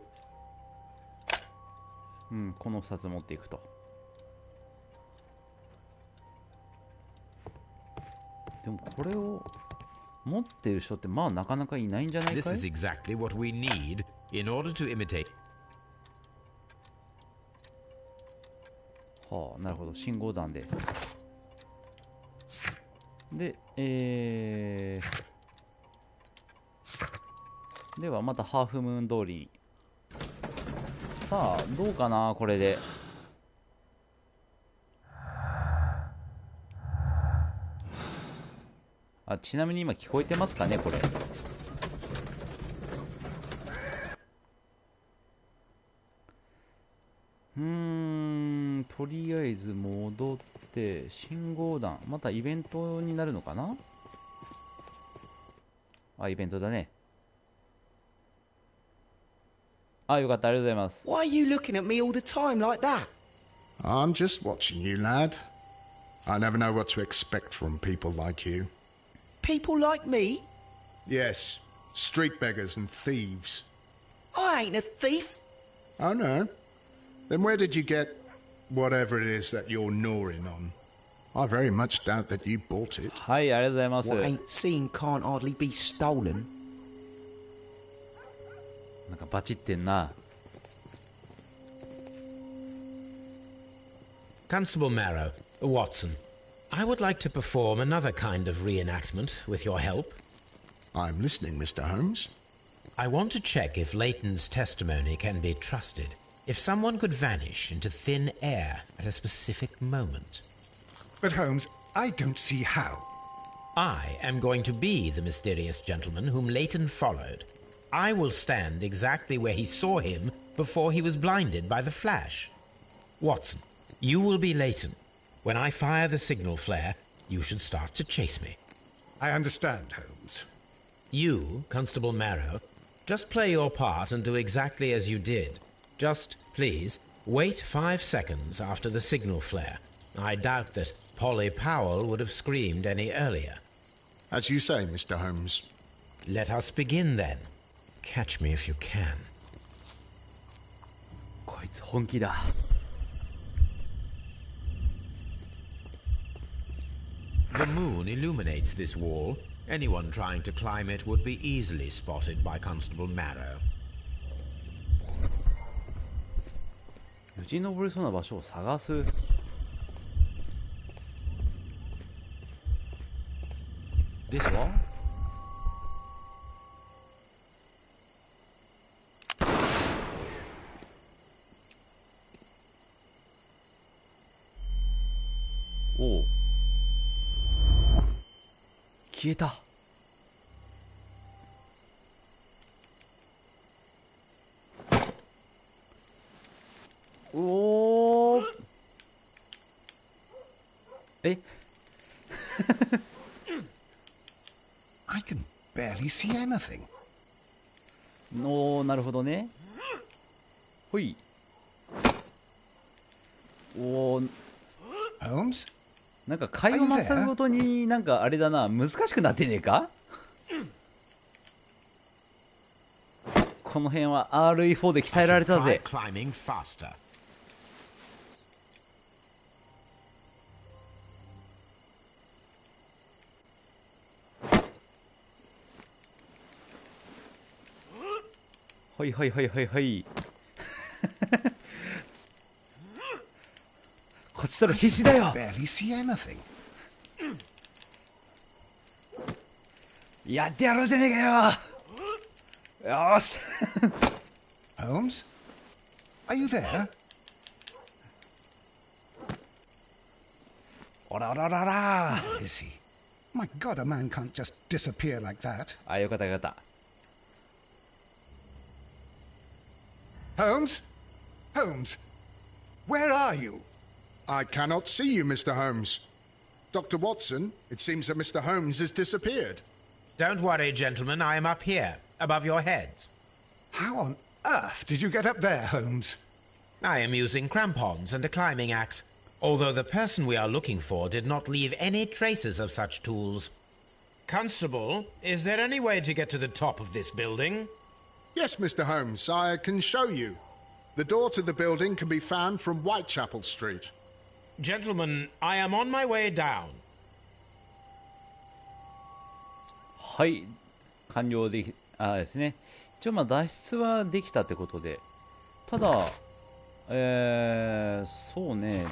[SPEAKER 1] の2つ持っていくと。でもこれを持ってる人ってまあなかなかいないんじゃないかい？
[SPEAKER 3] This is exactly what we need in order to imitate...
[SPEAKER 1] はあ、なるほど。信号弾で。で、ではまたハーフムーン通りに。さあどうかな、これで。あ、ちなみに今聞こえてますかね、これ。とりあえず戻って信号弾、またイベントになるのかな。あ、イベントだね。あ、よかった、ありがとうございます。
[SPEAKER 9] Why are you looking at me all the time like that?
[SPEAKER 2] I'm just watching you, lad. I never know what to expect from people like you.
[SPEAKER 9] People like me?
[SPEAKER 2] Yes, street beggars and thieves.
[SPEAKER 9] I ain't a thief.
[SPEAKER 2] Oh no? Then where did you get whatever it is that you're gnawing on? I very much doubt that you bought it.
[SPEAKER 1] はい、ありがとうございます。
[SPEAKER 9] What ain't seen can't hardly be stolen.
[SPEAKER 1] なんかバチってんな。
[SPEAKER 3] Constable Marrow, Watson, I would like to perform another kind of reenactment with your help.
[SPEAKER 2] I'm listening, Mr. Holmes.
[SPEAKER 3] I want to check if Leighton's testimony can be trusted. If someone could vanish into thin air at a specific moment.
[SPEAKER 5] But Holmes, I don't see how.
[SPEAKER 3] I am going to be the mysterious gentleman whom Leighton followed. I will stand exactly where he saw him before he was blinded by the flash. Watson, you will be Leighton. When I fire the signal flare, you should start to chase me.
[SPEAKER 5] I understand, Holmes.
[SPEAKER 3] You, Constable Marrow, just play your part and do exactly as you did. Just, please, wait 5 seconds after the signal flare. I doubt that Polly Powell would have screamed any earlier.
[SPEAKER 2] As you say, Mr. Holmes.
[SPEAKER 3] Let us begin then. Catch me if you can.
[SPEAKER 1] こいつ本気だ。
[SPEAKER 3] The moon illuminates this wall. Anyone trying to climb it would be easily spotted by Constable Marrow.
[SPEAKER 1] よじ登れそうな場所を探す。
[SPEAKER 3] This one?
[SPEAKER 1] おお。消えた。おお。え
[SPEAKER 5] I can barely see anything.
[SPEAKER 1] おー、なるほどね。ほい。おー。
[SPEAKER 5] Holmes?
[SPEAKER 1] なんか会話回るごとになんかあれだな、難しくなってねえか。この辺は RE4 で鍛えられたぜ。はいはいはいはいはいこっちとら必死だよ。やってやろうじゃねえかよ。よし
[SPEAKER 5] Holmes? Are you there?
[SPEAKER 1] おらおらおらおら。
[SPEAKER 5] Where is he? My God, a man can't just disappear like that.
[SPEAKER 1] あ、よかったよかった。
[SPEAKER 5] Holmes? Holmes? Where are you?
[SPEAKER 2] I cannot see you, Mr. Holmes. Dr. Watson, it seems that Mr. Holmes has disappeared.
[SPEAKER 3] Don't worry, gentlemen. I am up here, above your heads.
[SPEAKER 5] How on earth did you get up there, Holmes?
[SPEAKER 3] I am using crampons and a climbing axe, although the person we are looking for did not leave any traces of such tools. Constable, is there any way to get to the top of this building?
[SPEAKER 2] Yes, Mr. Holmes, I can show you. The door to the building can be found from Whitechapel Street.
[SPEAKER 3] Gentlemen, I am on my way down.
[SPEAKER 1] はい、完了でき、ですね。一応まあ脱出はできたってことで、ただ、そうね、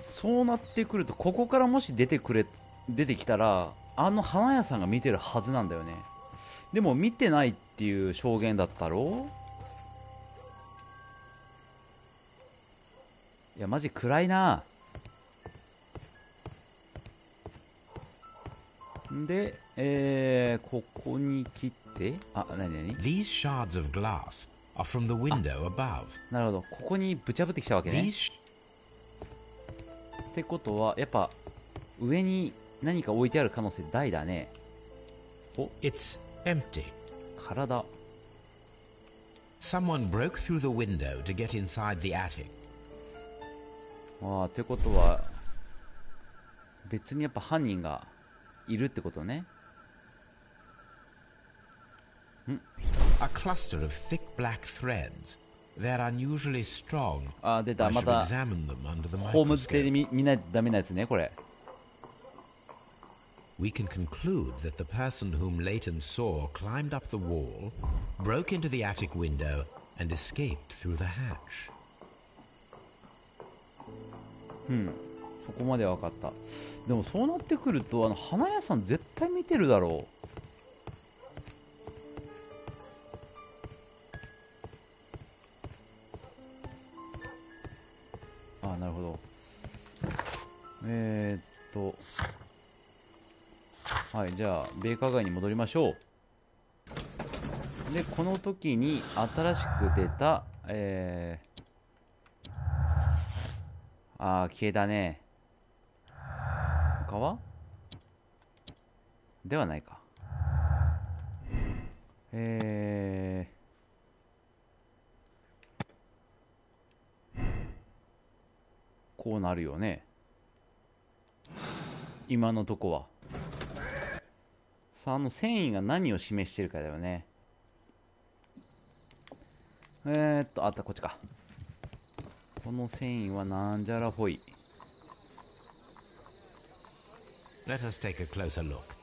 [SPEAKER 1] そうなってくると、ここからもし出てきたら、あの花屋さんが見てるはずなんだよね。でも見てないっていう証言だったろう。いやマジ暗いな。で、ここに来て、あ、なになに
[SPEAKER 3] These shards of glass are from the window above.
[SPEAKER 1] なるほど、ここにぶち破ってきたわけね。ってことはやっぱ上に何か置いてある可能性大だね。お、
[SPEAKER 3] It's empty.
[SPEAKER 1] 体。
[SPEAKER 3] Someone broke through the window to get inside the attic.
[SPEAKER 1] ああ、ってことは別にやっぱ犯人がいるってことね。
[SPEAKER 3] A cluster of thick black threads. They're unusually strong.
[SPEAKER 1] あ、出た。
[SPEAKER 3] I
[SPEAKER 1] ま
[SPEAKER 3] should
[SPEAKER 1] た
[SPEAKER 3] examine them under the
[SPEAKER 1] ホームズ系で
[SPEAKER 3] microscope.
[SPEAKER 1] 見ないとダメなやつね、これ。
[SPEAKER 3] We can conclude that the person whom Leighton saw climbed up the wall, broke into the attic window, and escaped through the hatch.
[SPEAKER 1] そこまで分かった。でもそうなってくると、花屋さん絶対見てるだろう。あ、なるほど。はい、じゃあベーカー街に戻りましょう。でこの時に新しく出た消えたね。他はではないか。こうなるよね今のとこは。さあ、繊維が何を示してるかだよね。あった、こっちか。この繊維はなんじゃらほい。
[SPEAKER 3] Let us take a closer look.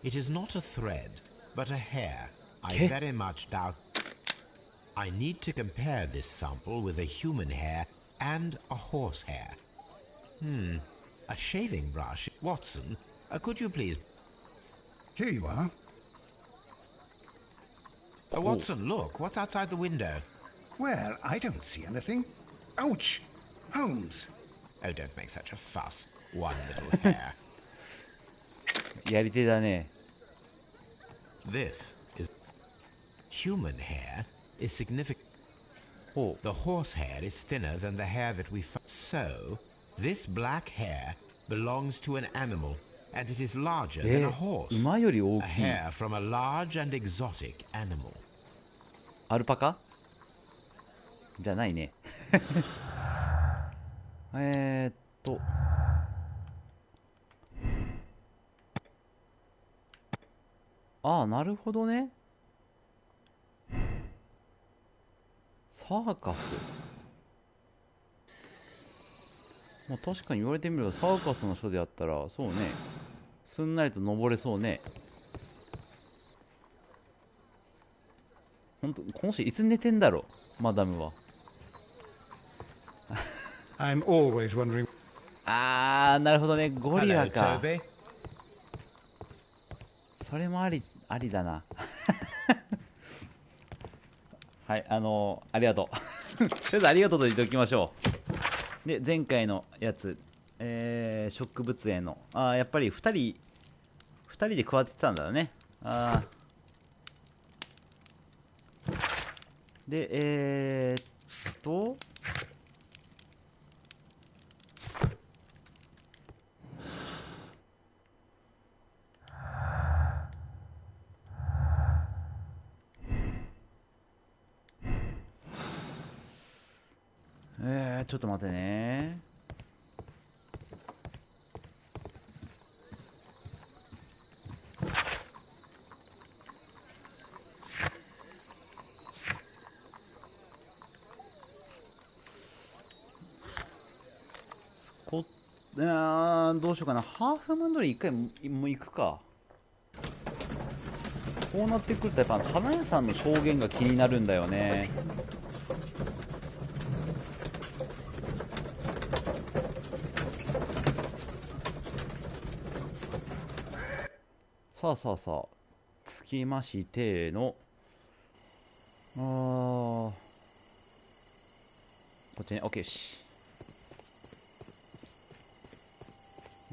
[SPEAKER 3] It is not a thread, but a hair. I very much doubt. I need to compare this sample with a human hair and a horse hair. A shaving brush. Watson, could you please...
[SPEAKER 5] Here you are.
[SPEAKER 3] Watson, look. What's outside the window?
[SPEAKER 5] Well, I don't see anything. Ouch! Holmes.
[SPEAKER 3] Oh, don't make such a fuss. One little hair.
[SPEAKER 1] やり手だね。
[SPEAKER 3] This is... Human hair is significant.
[SPEAKER 1] Oh.
[SPEAKER 3] The horse hair is thinner than the hair that we found. So, this black hair belongs to an animal, and it is larger than a horse.
[SPEAKER 1] 馬より大
[SPEAKER 3] A
[SPEAKER 1] きい。
[SPEAKER 3] hair from a large and exotic animal.
[SPEAKER 1] アルパカじゃないね。なるほどね。サーカス。まあ確かに言われてみればサーカスの人であったらそうね、すんなりと登れそうね。ほんとこの人いつ寝てんだろう、マダムは。
[SPEAKER 5] I'm always wondering.
[SPEAKER 1] なるほどね、ゴリラか。
[SPEAKER 3] Hello, Toby.
[SPEAKER 1] それもありだな。はい、ありがとう。とりあえずありがとうと言っておきましょう。で、前回のやつ、植物園の、やっぱり2人で加わってたんだよね。で、ちょっと待ってね。どうしようかな。ハーフムーン通り一回もう行くか。こうなってくるとやっぱ花屋さんの証言が気になるんだよね。さあつきましてのこっちね。 OK し。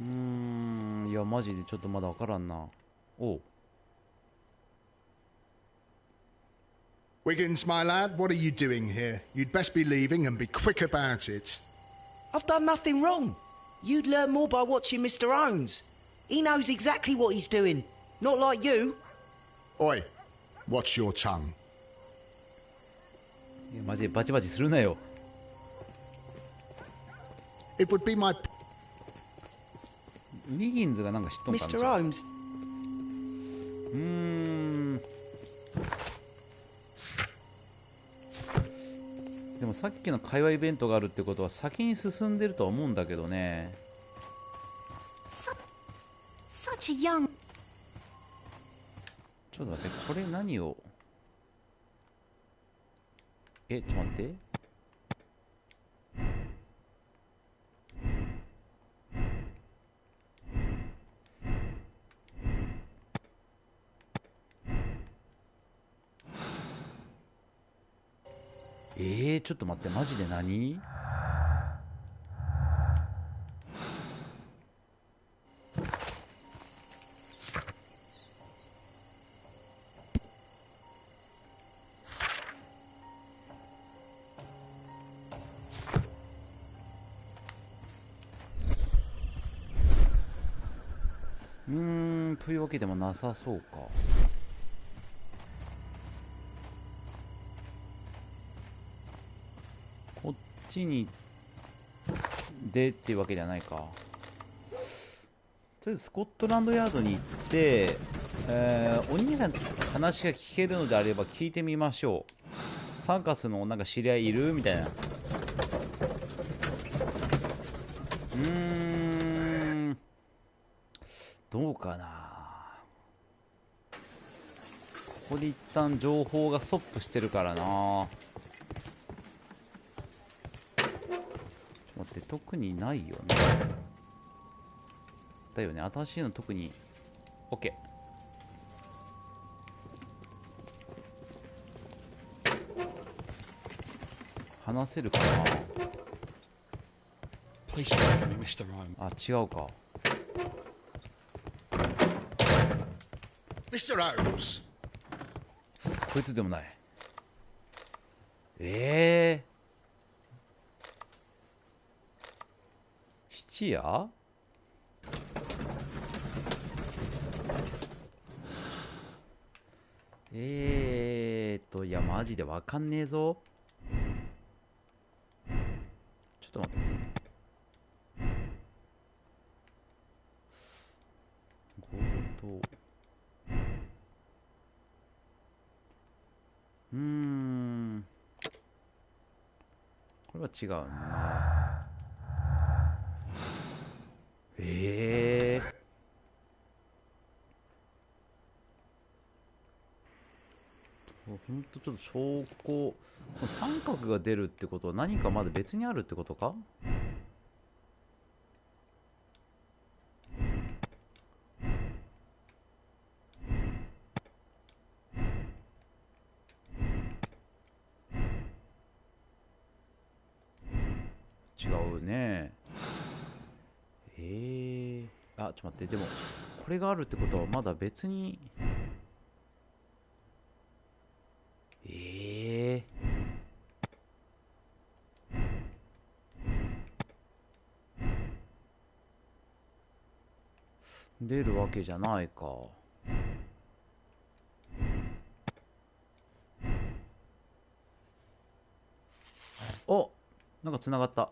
[SPEAKER 1] いやマジでちょっとまだ分からんな。おう。
[SPEAKER 2] Wiggins, my lad, what are you doing here? You'd best be leaving and be quick about it.
[SPEAKER 9] I've done nothing wrong. You'd learn more by watching Mr. Holmes. He knows exactly what he's doing. Not like you.
[SPEAKER 2] Oi, watch your tongue.
[SPEAKER 1] いやマジでバチバチするなよ。
[SPEAKER 2] It would be my...
[SPEAKER 1] ウィギンズがなんか知っとんかな。
[SPEAKER 9] Mr. Holmes.
[SPEAKER 1] でもさっきの会話イベントがあるってことは先に進んでるとは思うんだけどね。
[SPEAKER 6] Such a young...
[SPEAKER 1] ちょっと待って、これ何を。ちょっと待って。ちょっと待って、マジで何？というわけでもなさそうか。こっちにでっていうわけではないか。とりあえずスコットランドヤードに行って、お兄さん話が聞けるのであれば聞いてみましょう。サーカスのなんか知り合いいるみたいな。どうかな。ここで一旦情報がストップしてるからな。ちょっと待って、特にないよね。だよね、新しいの特に OK。 話せるかな。あ、違うか。
[SPEAKER 7] Mr. Holmes。
[SPEAKER 1] こいつでもない。質屋？いやマジでわかんねえぞ。ちょっと待ってね。強盗。これは違うな。ほんとちょっと証拠、三角が出るってことは何かまだ別にあるってことか。違うね。あ、ちょっと待って、でもこれがあるってことはまだ別に出るわけじゃないか。お、なんかつながった。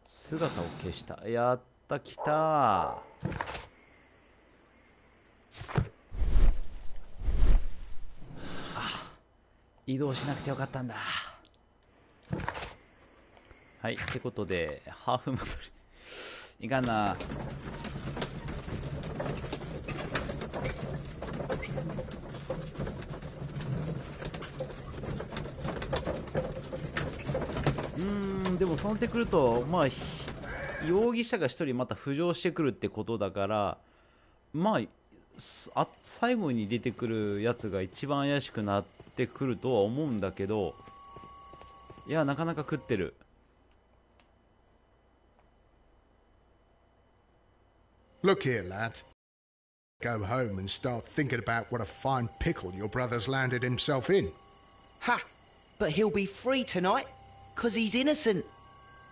[SPEAKER 1] 姿を消した。やった、来た。移動しなくてよかったんだ。はい、ってことでハーフ戻りいかんな。でもそうなってくると、まあ容疑者が一人また浮上してくるってことだから、まあ最後に出てくるやつが一番怪しくなってくるとは思うんだけど、いやなかなか食ってる。
[SPEAKER 2] Look here, lad. Go home and start thinking about what a fine pickle your brother's landed himself in.
[SPEAKER 9] Ha! But he'll be free tonight, 'cause he's innocent.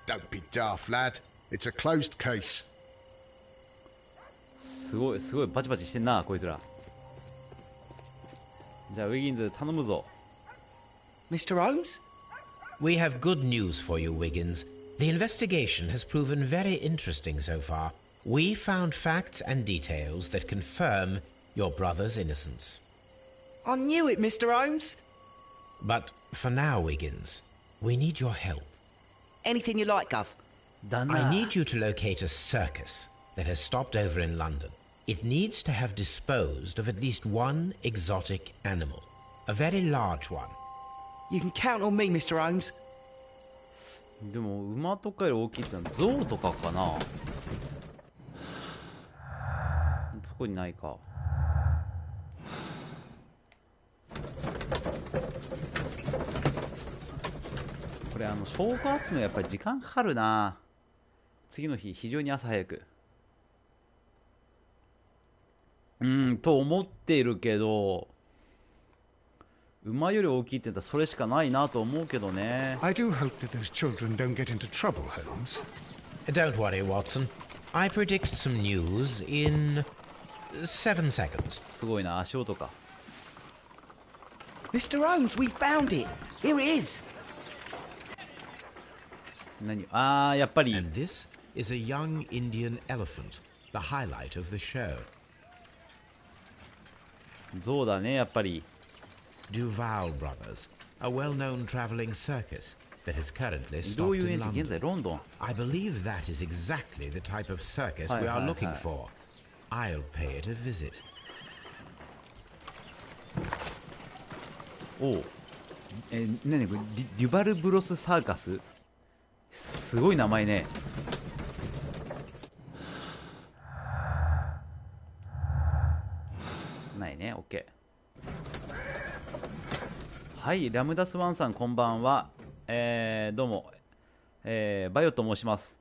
[SPEAKER 2] Don't be daft, lad. It's a closed case.
[SPEAKER 1] すごいバチバチしてんなこいつら。じゃあウィギンズ頼むぞ。
[SPEAKER 9] Mr. Holmes?
[SPEAKER 3] We have good news for you, Wiggins. The investigation has proven very interesting so far. We found facts and details that confirm your brother's innocence.
[SPEAKER 9] I knew it, Mr. Holmes.
[SPEAKER 3] But for now, Wiggins, we need your help.
[SPEAKER 9] Anything you like, Gov.
[SPEAKER 3] I need you to locate a circus that has stopped over in London. It needs to have disposed of at least one exotic animal, a very large one.
[SPEAKER 9] You can count on me, Mr. Holmes.
[SPEAKER 1] でも馬とかより大きいってのは象とかかな。特にないか。これ証拠集めやっぱり時間かかるな。次の日非常に朝早くと思っているけど、馬より大きいって言ったらそれしかないなと思うけどね。
[SPEAKER 5] I do hope that those children don't get into trouble, Holmes.
[SPEAKER 3] Don't worry, Watson. I predict some news in 7 seconds.
[SPEAKER 1] すごいな、足音か。
[SPEAKER 9] Mr. Holmes, we found it. Here it is.
[SPEAKER 1] 何？あー、やっぱり。
[SPEAKER 3] And this is a young Indian elephant, the highlight of the show.
[SPEAKER 1] 象だね、やっぱり。
[SPEAKER 3] Duval Brothers, a well-known traveling circus that is currently
[SPEAKER 1] 移動
[SPEAKER 3] stopped
[SPEAKER 1] 遊
[SPEAKER 3] in
[SPEAKER 1] 園地、現在
[SPEAKER 3] London.
[SPEAKER 1] ロンドン。
[SPEAKER 3] I believe that is exactly the type of circus we are looking for. I'll pay it a visit.
[SPEAKER 1] おう。何これ、デュバルブロスサーカス？すごい名前ね。ないね、オッケー。はい、ラムダスワンさんこんばんは。どうも、バイオと申します。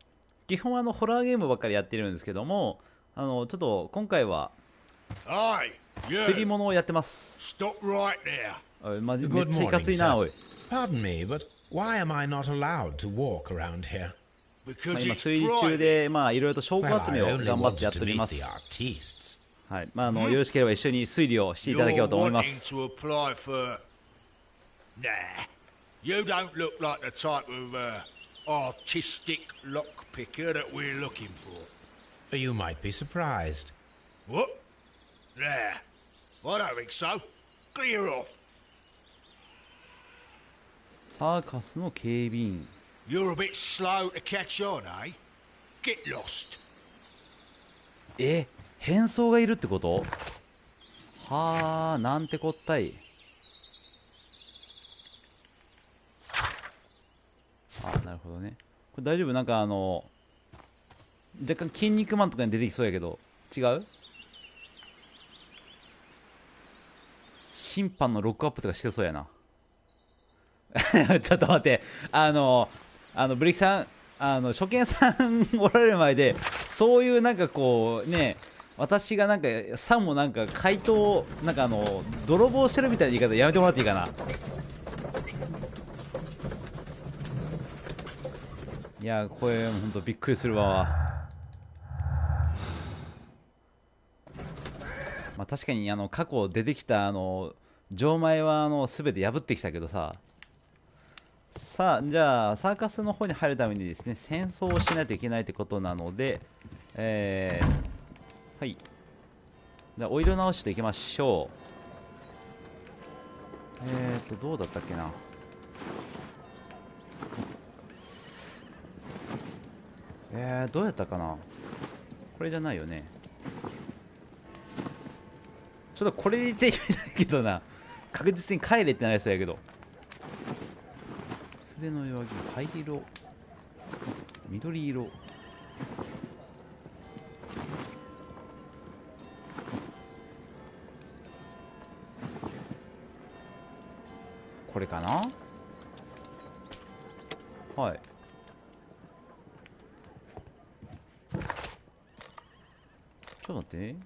[SPEAKER 1] 基本はホラーゲームばっかりやってるんですけども、ちょっと今回は釣り物をやってます。めっちゃいかついな、おい。
[SPEAKER 3] Pardon me, but why am I not allowed to walk around here?
[SPEAKER 1] 今推理中で、いろいろと証拠集めを頑張ってやっております。はい、よろしければ一緒に推理をしていただければと思います。
[SPEAKER 7] Nah, you don't look like the type of artistic lockpicker that we're looking for.
[SPEAKER 3] You might be surprised.
[SPEAKER 7] What? Nah, I don't think so. Clear off.
[SPEAKER 1] サーカスの警備員。
[SPEAKER 7] You're a bit slow to catch on, eh? Get lost.
[SPEAKER 1] 変装がいるってこと？はあ、なんてこったい。あ、なるほどね。これ大丈夫？なんか若干筋肉マンとかに出てきそうやけど、違う？審判のロックアップとかしてそうやな。ちょっと待って、ブリキさん、初見さんおられる前で、そういうなんかこうね、私がなんかさもなんか怪盗、なんか泥棒してるみたいな言い方やめてもらっていいかな。いや、これ本当びっくりするわ。確かに過去出てきた錠前は全て破ってきたけどさ。さあ、じゃあサーカスの方に入るためにですね、戦争をしないといけないってことなので、はい。じゃあお色直しでいきましょう。どうだったっけな。どうやったかな。これじゃないよね。ちょっとこれで言ってみたいけどな。確実に帰れってなりそうやけど。素手の弱気、灰色、緑色。これかな。はい。ちょっと待って。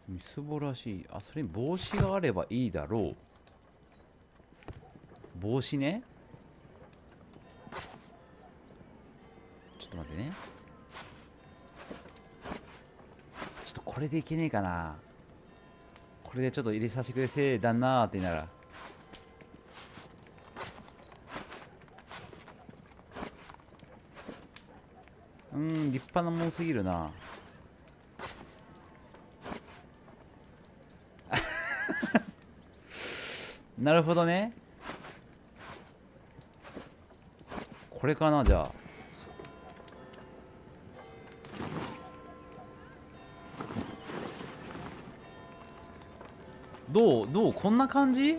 [SPEAKER 1] みすぼらしい。あ、それに帽子があればいいだろう。帽子ね。ちょっと待ってね。ちょっとこれでいけねえかな。これでちょっと入れさせてくれて旦那って言いながら。立派なもんすぎるな。なるほどね。これかな、じゃあ。どうこんな感じ？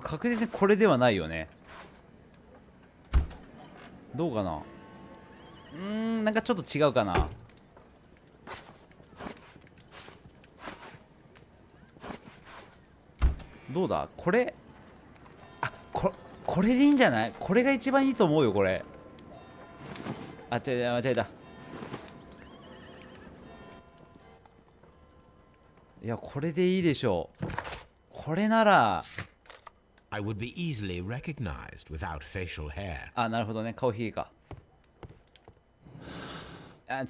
[SPEAKER 1] 確実にこれではないよね。どうかな。なんかちょっと違うかな。どうだこれ。あ、これでいいんじゃない？これが一番いいと思うよ、これ。あ、間違えた。いや、これでいいでしょう。これなら
[SPEAKER 3] I would be easily recognized without facial hair.
[SPEAKER 1] あ、なるほどね、顔ひげか。あ、違う。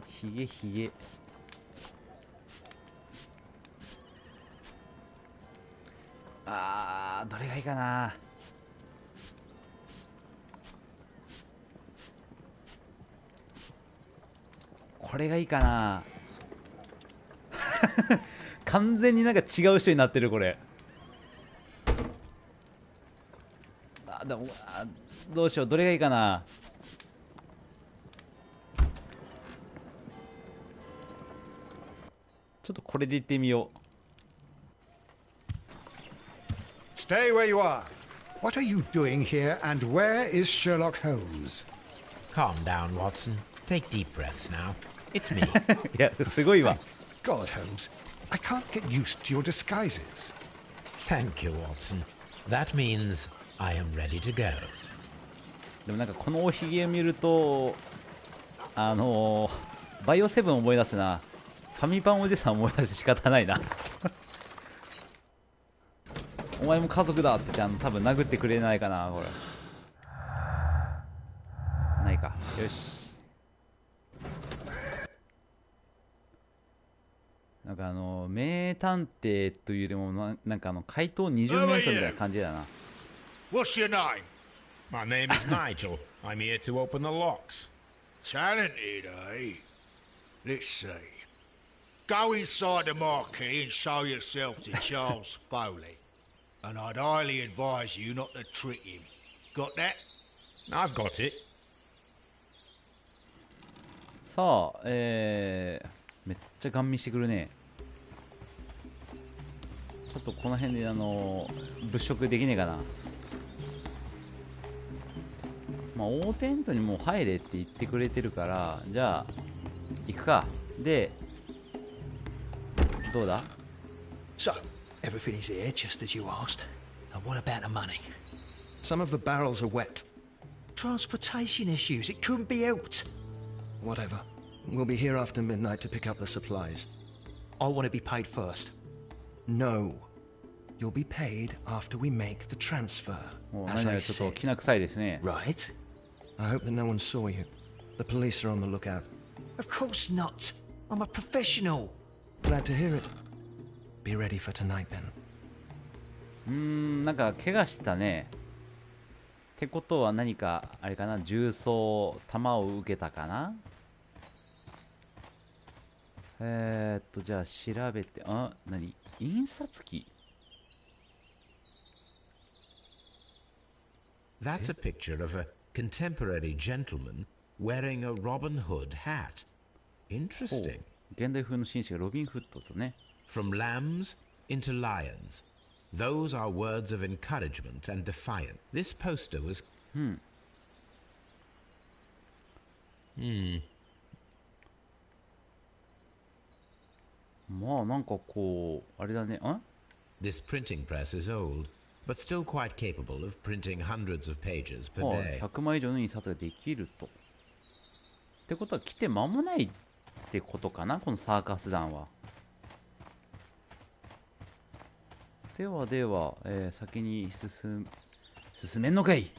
[SPEAKER 1] ひげひげ。あー、どれがいいかな。これがいいかな。完全になんか違う人になってるこれ。あ、でもどうしよう、どれがいいかな。ちょっとこれでいってみよう。
[SPEAKER 5] Stay where you are. What are you doing here, and where is Sherlock Holmes?
[SPEAKER 3] Calm down, Watson. Take deep breaths now. It's me.
[SPEAKER 1] いや、すごいわ。
[SPEAKER 5] God, Holmes, I can't get used to your disguises.
[SPEAKER 3] Thank you, Watson. That means I am ready to go.
[SPEAKER 1] でもなんかこのおひげを見るとバイオセブン思い出すな。ファミパンおじさん思い出して仕方ないな。お前も家族だって多分殴ってくれないかなこれ。ないか。よし。なんか名探偵というよりもなんか怪盗20面相みたいな感じだな。
[SPEAKER 7] What's your name?
[SPEAKER 3] My name is Nigel. I'm here to open the locks.
[SPEAKER 7] Talented, eh? Let's see. Go inside the marquee and show yourself to Charles Foley. And I'd highly advise you not to trick him. Got that?
[SPEAKER 3] I've got it.
[SPEAKER 1] さあ、めっちゃガン見してくるね。ちょっとこの辺で物色できねえかな。まあ大テントにもう入れって言ってくれてるから、じゃあ行くか。で、どうだ？
[SPEAKER 10] So, everything is here just as you asked. And what about the money?
[SPEAKER 2] Some of the barrels are wet.
[SPEAKER 10] Transportation issues, it couldn't be helped.
[SPEAKER 2] Whatever. We'll be here after midnight to pick up the supplies.
[SPEAKER 10] I want to be paid first.
[SPEAKER 2] No. You'll be paid after we make the transfer.
[SPEAKER 1] もう
[SPEAKER 2] As
[SPEAKER 1] 何
[SPEAKER 2] I
[SPEAKER 1] がちょっと
[SPEAKER 2] said.
[SPEAKER 1] きな臭いですね。
[SPEAKER 10] Right?
[SPEAKER 2] I hope that no one saw you. The police are on the lookout.
[SPEAKER 10] Of course not. I'm a professional.
[SPEAKER 2] Glad to hear it. Be ready for tonight then.
[SPEAKER 1] なんか怪我したね。ってことは何かあれかな、重装弾を受けたかな。じゃあ調べて、何？印刷機？
[SPEAKER 3] That's a picture of a contemporary gentleman wearing a Robin Hood hat. Interesting.
[SPEAKER 1] 現代風の紳士がロビン・フッドとね。
[SPEAKER 3] From lambs into lions. Those are words of encouragement and defiance. This poster was... まあなんかこうあれだね。This printing press is old, but still quite capable of printing hundreds of pages per day.
[SPEAKER 1] 100枚以上の印刷ができると。ってことは来て間もないってことかな、このサーカス団は。ではでは、先に進めんのかい。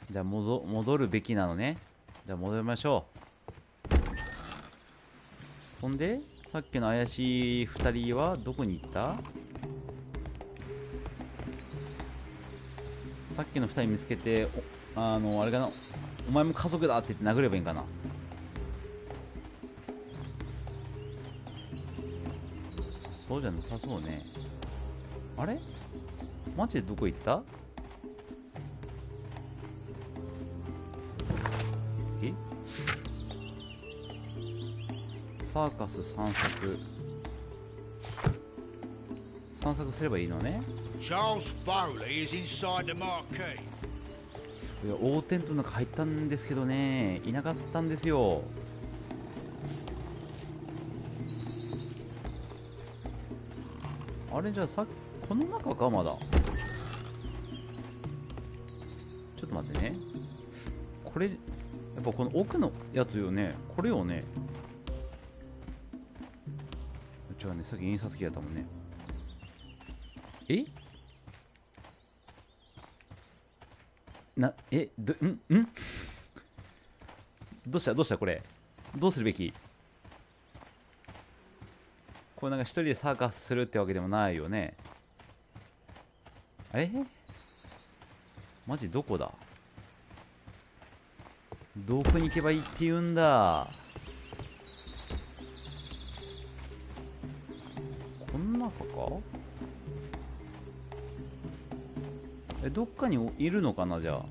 [SPEAKER 1] じゃあ戻るべきなのね。じゃあ戻りましょう。ほんでさっきの怪しい2人はどこに行った？さっきの2人見つけて、あれかな、お前も家族だって言って殴ればいいんかな。そうじゃなさそうね。あれマジでどこ行った？え？サーカス散策すればいいのね。
[SPEAKER 7] Charles Foley is inside the marquee.
[SPEAKER 1] いや、大テントの中入ったんですけどね、いなかったんですよ。あれ、じゃあこの中か、まだ。ちょっと待ってね。これ、やっぱこの奥のやつよね。これよね。違うね、さっき印刷機やったもんね。どうしたこれ。どうするべき？これなんか一人でサーカスするってわけでもないよね。マジどこだ？どこに行けばいいって言うんだ。こん中か？どっかにいるのかな、じゃあ。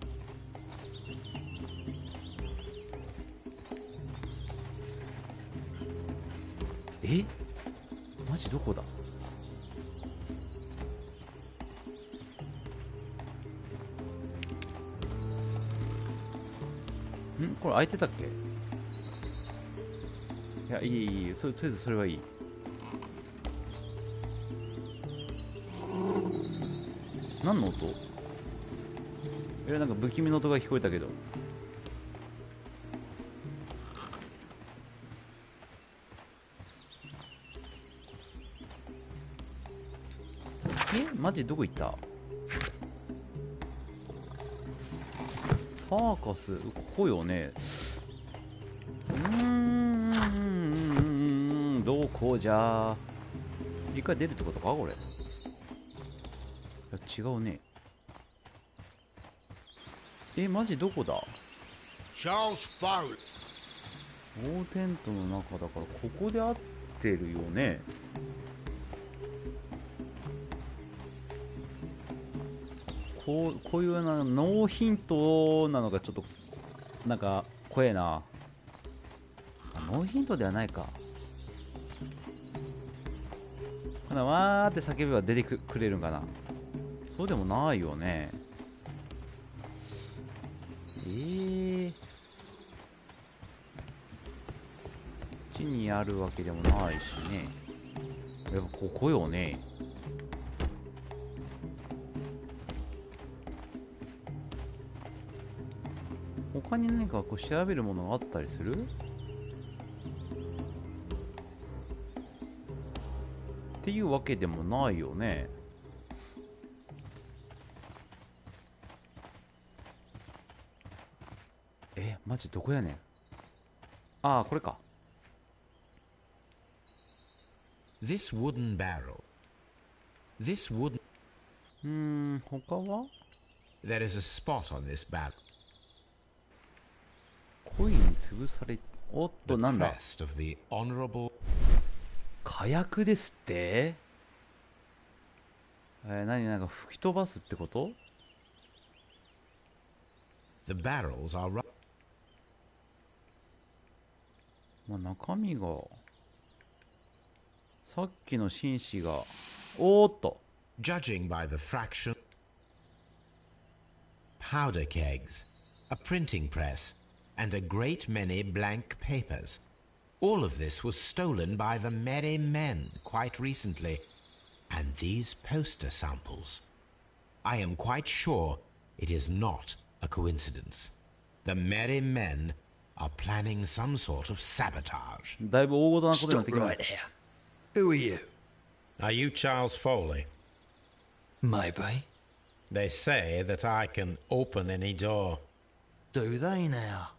[SPEAKER 1] マジどこだ？これ開いてたっけ？いや、いい。とりあえずそれはいい。何の音？なんか不気味の音が聞こえたけど。マジどこ行った？サーカス、ここよね。どこじゃ？一回出るってことかこれ。いや違うね。マジどこだ？
[SPEAKER 7] チャールズ・ファウル。
[SPEAKER 1] 大テントの中だからここで合ってるよね。こういうノーヒントなのがちょっとなんか怖えな。ノーヒントではないか。わーって叫べば出てくれるんかな。そうでもないよね。こっちにあるわけでもないしね。やっぱここよね。他に何かこう調べるものがあったりする？っていうわけでもないよね。マジどこやねん。これか。
[SPEAKER 3] This wooden barrel. This wooden.
[SPEAKER 1] 他は？
[SPEAKER 3] There is a spot on this barrel.
[SPEAKER 1] 恋に潰され、おっと、なんだ？
[SPEAKER 3] The crest of the honorable.
[SPEAKER 1] 火薬ですって？なんか吹き飛ばすってこと？
[SPEAKER 3] The barrels are.
[SPEAKER 1] 中身がさっきの紳士がおーっと
[SPEAKER 3] Judging by the fraction, powder kegs, a printing press, and a great many blank papers. All of this was stolen by the merry men quite recently, and these poster samples. I am quite sure it is not a coincidence. The merry men are planning some sort of sabotage.
[SPEAKER 10] Stop right here. Who are you?
[SPEAKER 3] Are you Charles Foley?
[SPEAKER 10] Maybe.
[SPEAKER 3] They say that I can open any door.
[SPEAKER 10] Do they now?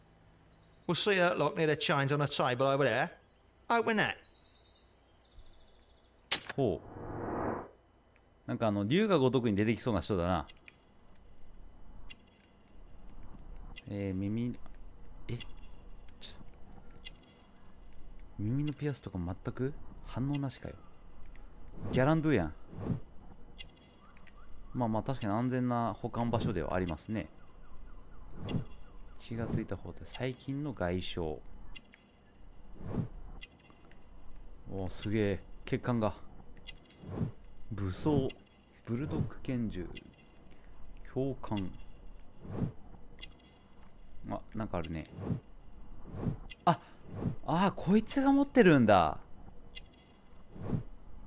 [SPEAKER 10] We'll see that lock near the chains on the table over there. Open that.
[SPEAKER 1] ほう。なんか竜が如くに出てきそうな人だな。耳のピアスとか全く反応なしかよ。ギャランドゥやん。まあ確かに安全な保管場所ではありますね。血がついた方で最近の外傷。お、すげえ。血管が。武装。ブルドッグ拳銃。教官。なんかあるね。こいつが持ってるんだ。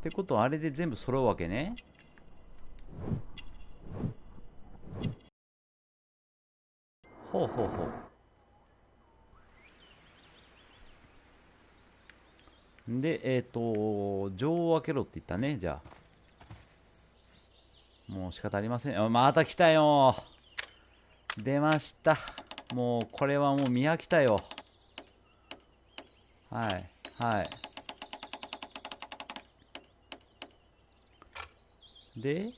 [SPEAKER 1] ってことはあれで全部揃うわけね。ほうほうほう。で、錠を開けろって言ったね。じゃあもう仕方ありません。また来たよ。出ました。もうこれはもう見飽きたよ。はいはい。で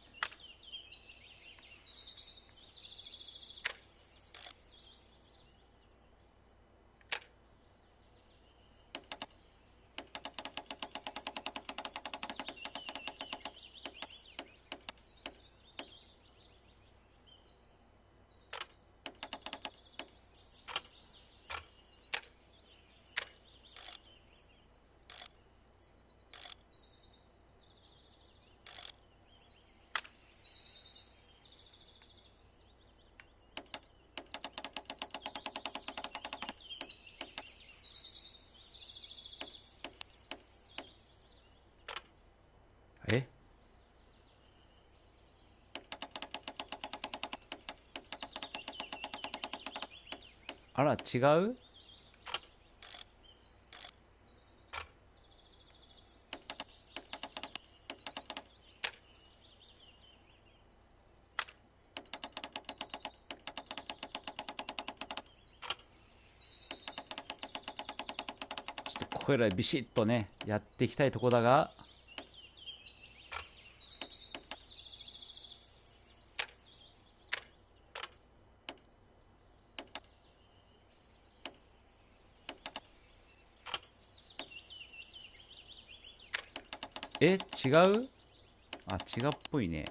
[SPEAKER 1] あら、違う？ここらビシッとねやっていきたいとこだが、違う？あ、違うっぽいね。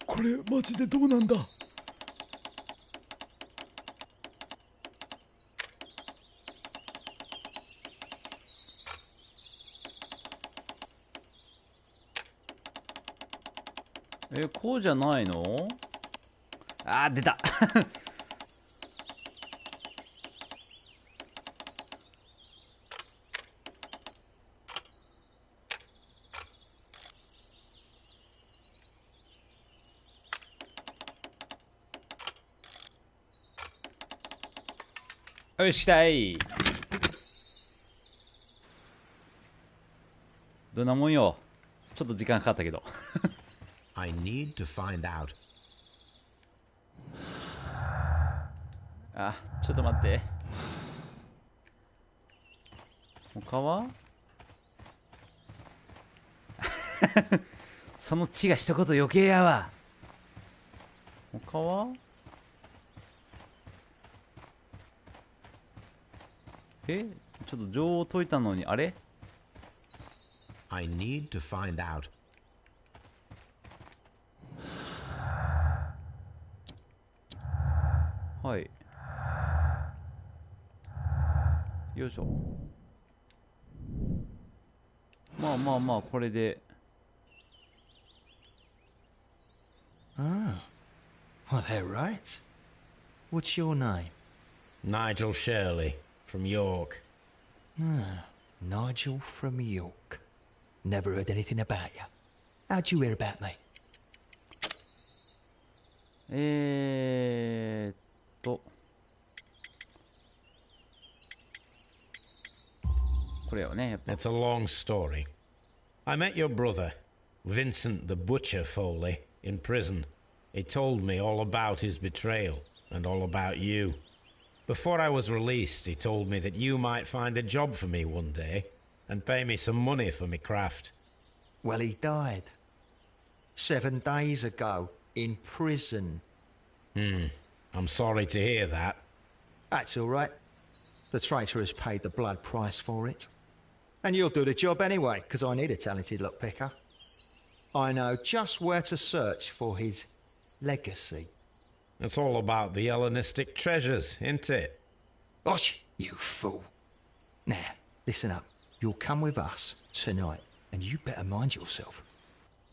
[SPEAKER 1] これマジでどうなんだ。こうじゃないの？あー、出たよし、来たい。どんなもんよ。ちょっと時間かかったけど
[SPEAKER 3] I need to find out.
[SPEAKER 1] あ、ちょっと待って。他はその血が一言余計やわ。他はちょっと情を解いたのに、あれ？
[SPEAKER 3] I need to find out.
[SPEAKER 1] はい。よいしょ。まあまあまあ、これで。
[SPEAKER 10] Ah. Well, they're right. What's your name?
[SPEAKER 3] Nigel Shirley, from York.
[SPEAKER 10] Ah, Nigel from York. Never heard anything about you. How'd you hear about me?
[SPEAKER 1] これよね、やっぱ。
[SPEAKER 3] It's a long story. I met your brother, Vincent the Butcher Foley, in prison. He told me all about his betrayal and all about you. Before I was released, he told me that you might find a job for me one day and pay me some money for my craft.
[SPEAKER 10] Well, he died 7 days ago in prison.
[SPEAKER 3] I'm sorry to hear that.
[SPEAKER 10] That's all right. The traitor has paid the blood price for it. And you'll do the job anyway, because I need a talented lockpicker. I know just where to search for his legacy.
[SPEAKER 3] It's all about the Hellenistic treasures, isn't it?
[SPEAKER 10] Gosh, you fool. Now, listen up. You'll come with us tonight, and you better mind yourself.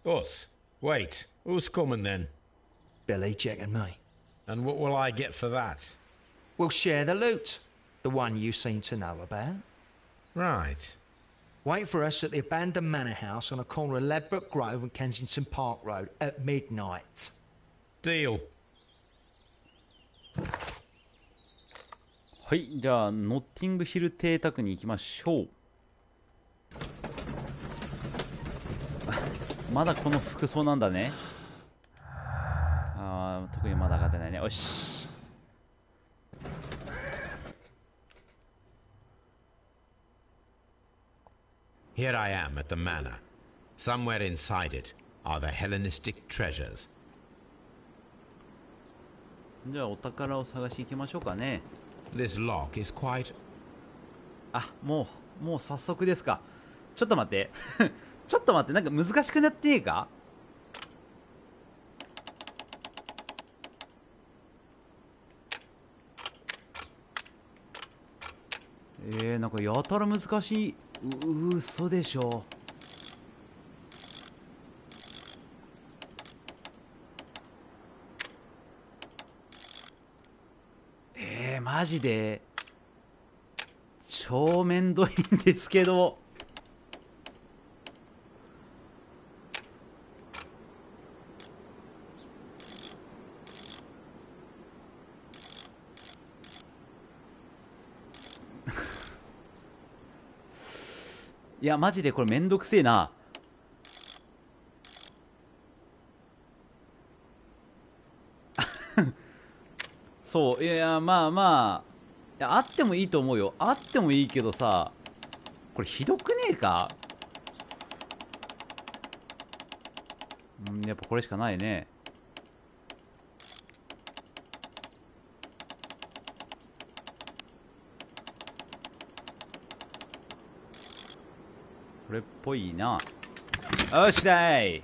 [SPEAKER 3] Us? Wait, who's coming then?
[SPEAKER 10] Billy, Jack and me.
[SPEAKER 3] And what will I get for that?
[SPEAKER 10] We'll share the loot. The one you seem to know about.
[SPEAKER 3] Right.
[SPEAKER 10] Wait for us at the abandoned manor house on the corner of Ladbroke Grove and Kensington Park Road at midnight.
[SPEAKER 3] Deal.
[SPEAKER 1] はい、じゃあノッティングヒル邸宅に行きましょう。まだこの服装なんだね。特にまだ上がってないね。よし。
[SPEAKER 3] Here I am at the manor. Somewhere inside it are the Hellenistic treasures.
[SPEAKER 1] じゃあお宝を探し行きましょうかね。
[SPEAKER 3] This lock is quite...
[SPEAKER 1] あ、もう早速ですか。ちょっと待ってちょっと待って、なんか難しくなってねえか。なんかやたら難しい。嘘でしょ。マジで超めんどいんですけど。いやマジでこれめんどくせえな。そう、いやまあいやあってもいいと思うよ。あってもいいけどさ、これひどくねえか。やっぱこれしかないね。これっぽいな。よしだい。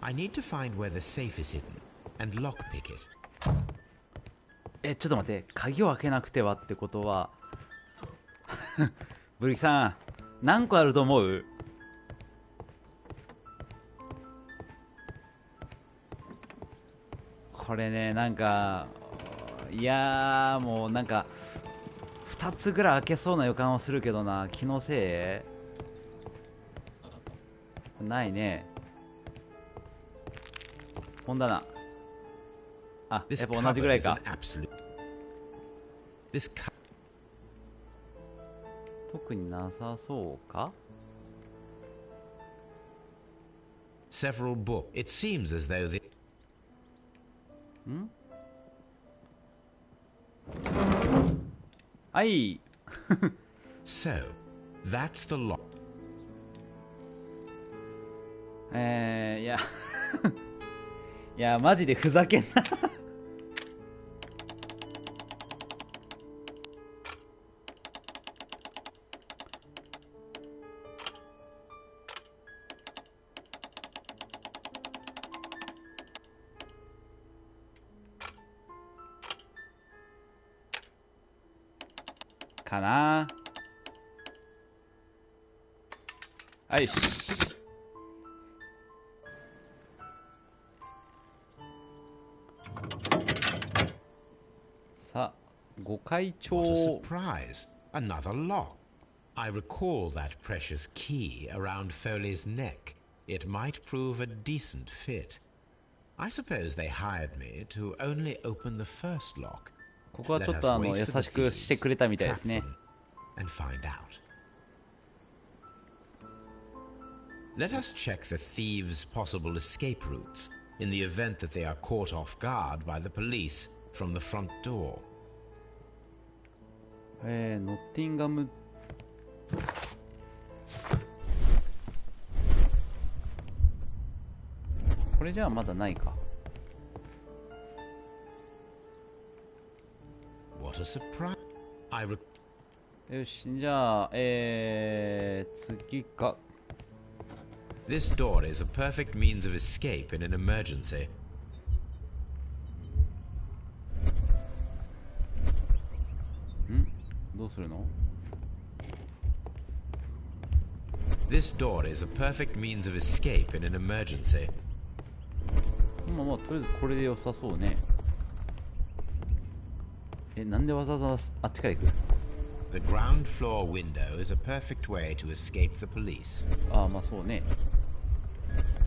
[SPEAKER 3] I need to find where the safe is hidden and lockpick it.
[SPEAKER 1] ちょっと待って、鍵を開けなくてはってことはブリキさん何個あると思う？これね、なんかいやーもうなんか2つぐらい開けそうな予感はするけどな。気のせいないね。本棚。あ、やっぱ同じぐらいか。特になさそうか。
[SPEAKER 3] Several books. It seems as though the...
[SPEAKER 1] ん？はい。
[SPEAKER 3] So, that's the lock.
[SPEAKER 1] いやいやマジでふざけんなかな。はいし。さあ、ご会長。
[SPEAKER 3] What a surprise! Another lock. I recall that precious key around Foley's neck. It might prove a decent fit. I suppose they hired me to only open the first lock.
[SPEAKER 1] ここはちょっと優しくしてくれたみたいですね。
[SPEAKER 3] And find out. Let us check the thieves' possible escape routes in the event that they are caught off guard by the police from the front door.
[SPEAKER 1] ノッティンガム。これじゃあまだないか。
[SPEAKER 3] What a surprise.
[SPEAKER 1] よし、じゃあ、次か。
[SPEAKER 3] This door is a perfect means of escape in an emergency.
[SPEAKER 1] どうするの？
[SPEAKER 3] This door is a perfect means of escape in an emergency.
[SPEAKER 1] まあとりあえずこれで良さそうね。なんでわざわざあっちから行く？
[SPEAKER 3] The ground floor window is a perfect way to escape the police.
[SPEAKER 1] まあそうね。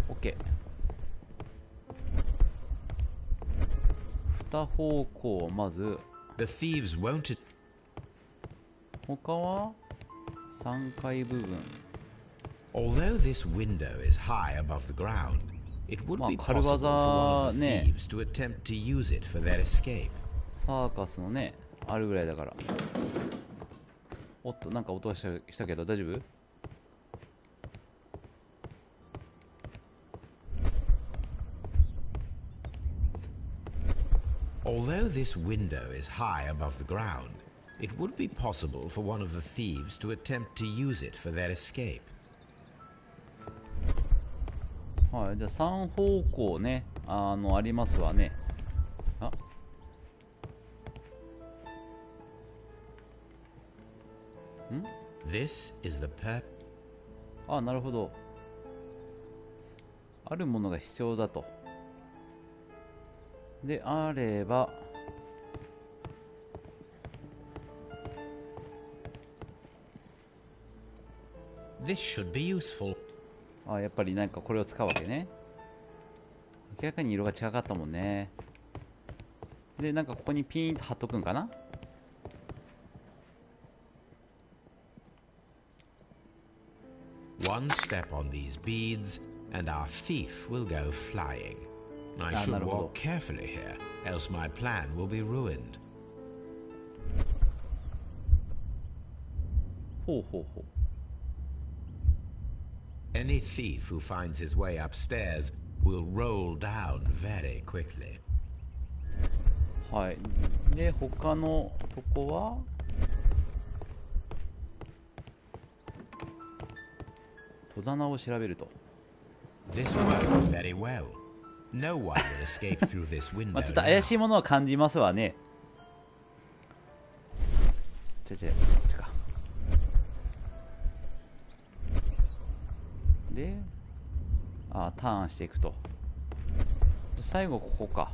[SPEAKER 1] OK。二方向まず。
[SPEAKER 3] The thieves won't.
[SPEAKER 1] 他は3階部分。
[SPEAKER 3] Although this window is high above the ground, it would be possible for one of the thieves to attempt to use it for their escape.
[SPEAKER 1] サーカスのね、あるぐらいだから。おっと、なんか音がしたけど大丈夫
[SPEAKER 3] ？Although this window is high above the ground, it would be possible for one of the thieves to attempt to use it for their escape.
[SPEAKER 1] はい、じゃあ3方向ね、ありますわね。
[SPEAKER 3] This is the
[SPEAKER 1] なるほど。あるものが必要だと。であれば、
[SPEAKER 3] This should be useful.
[SPEAKER 1] やっぱりなんかこれを使うわけね。明らかに色が違かったもんね。で、なんかここにピーンと貼っとくんかな。
[SPEAKER 3] One step on these beads, and our thief will go flying. I should walk carefully here, else my plan will be ruined.
[SPEAKER 1] ほうほうほう。
[SPEAKER 3] Any thief who finds his way upstairs will roll down very quickly.
[SPEAKER 1] はい。で、他のとこは戸棚を調べると。
[SPEAKER 3] This works very well. No one will escape through this window.
[SPEAKER 1] ちょっと怪しいものは感じますわね。こっちか。で、ターンしていくと。最後ここか。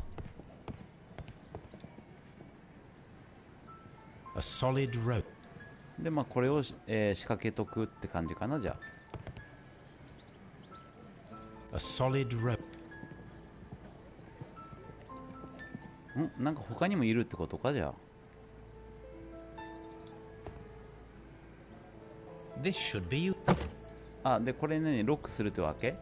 [SPEAKER 3] A solid rope.
[SPEAKER 1] で、これを、仕掛けとくって感じかな、じゃあ。
[SPEAKER 3] A solid rope.
[SPEAKER 1] なんか他にもいるってことか、じゃ
[SPEAKER 3] あ。This should be you.
[SPEAKER 1] で、これね、ロックするってわけ？ちょ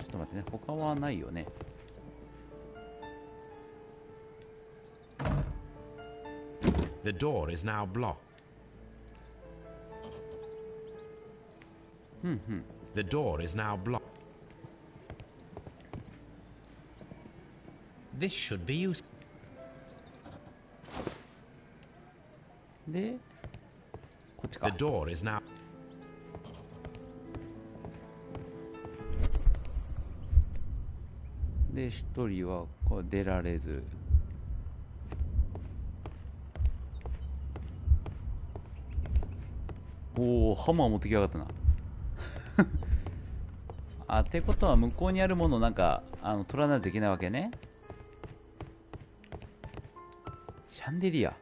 [SPEAKER 1] っと待ってね、他はないよね。
[SPEAKER 3] The door is now blocked. The door is now blocked. This should be used.
[SPEAKER 1] で、こっちか。
[SPEAKER 3] The door is now.
[SPEAKER 1] で、一人はこう出られず。おお、ハマー持ってきやがったな。ってことは向こうにあるものをなんか取らないといけないわけね。シャンデリア。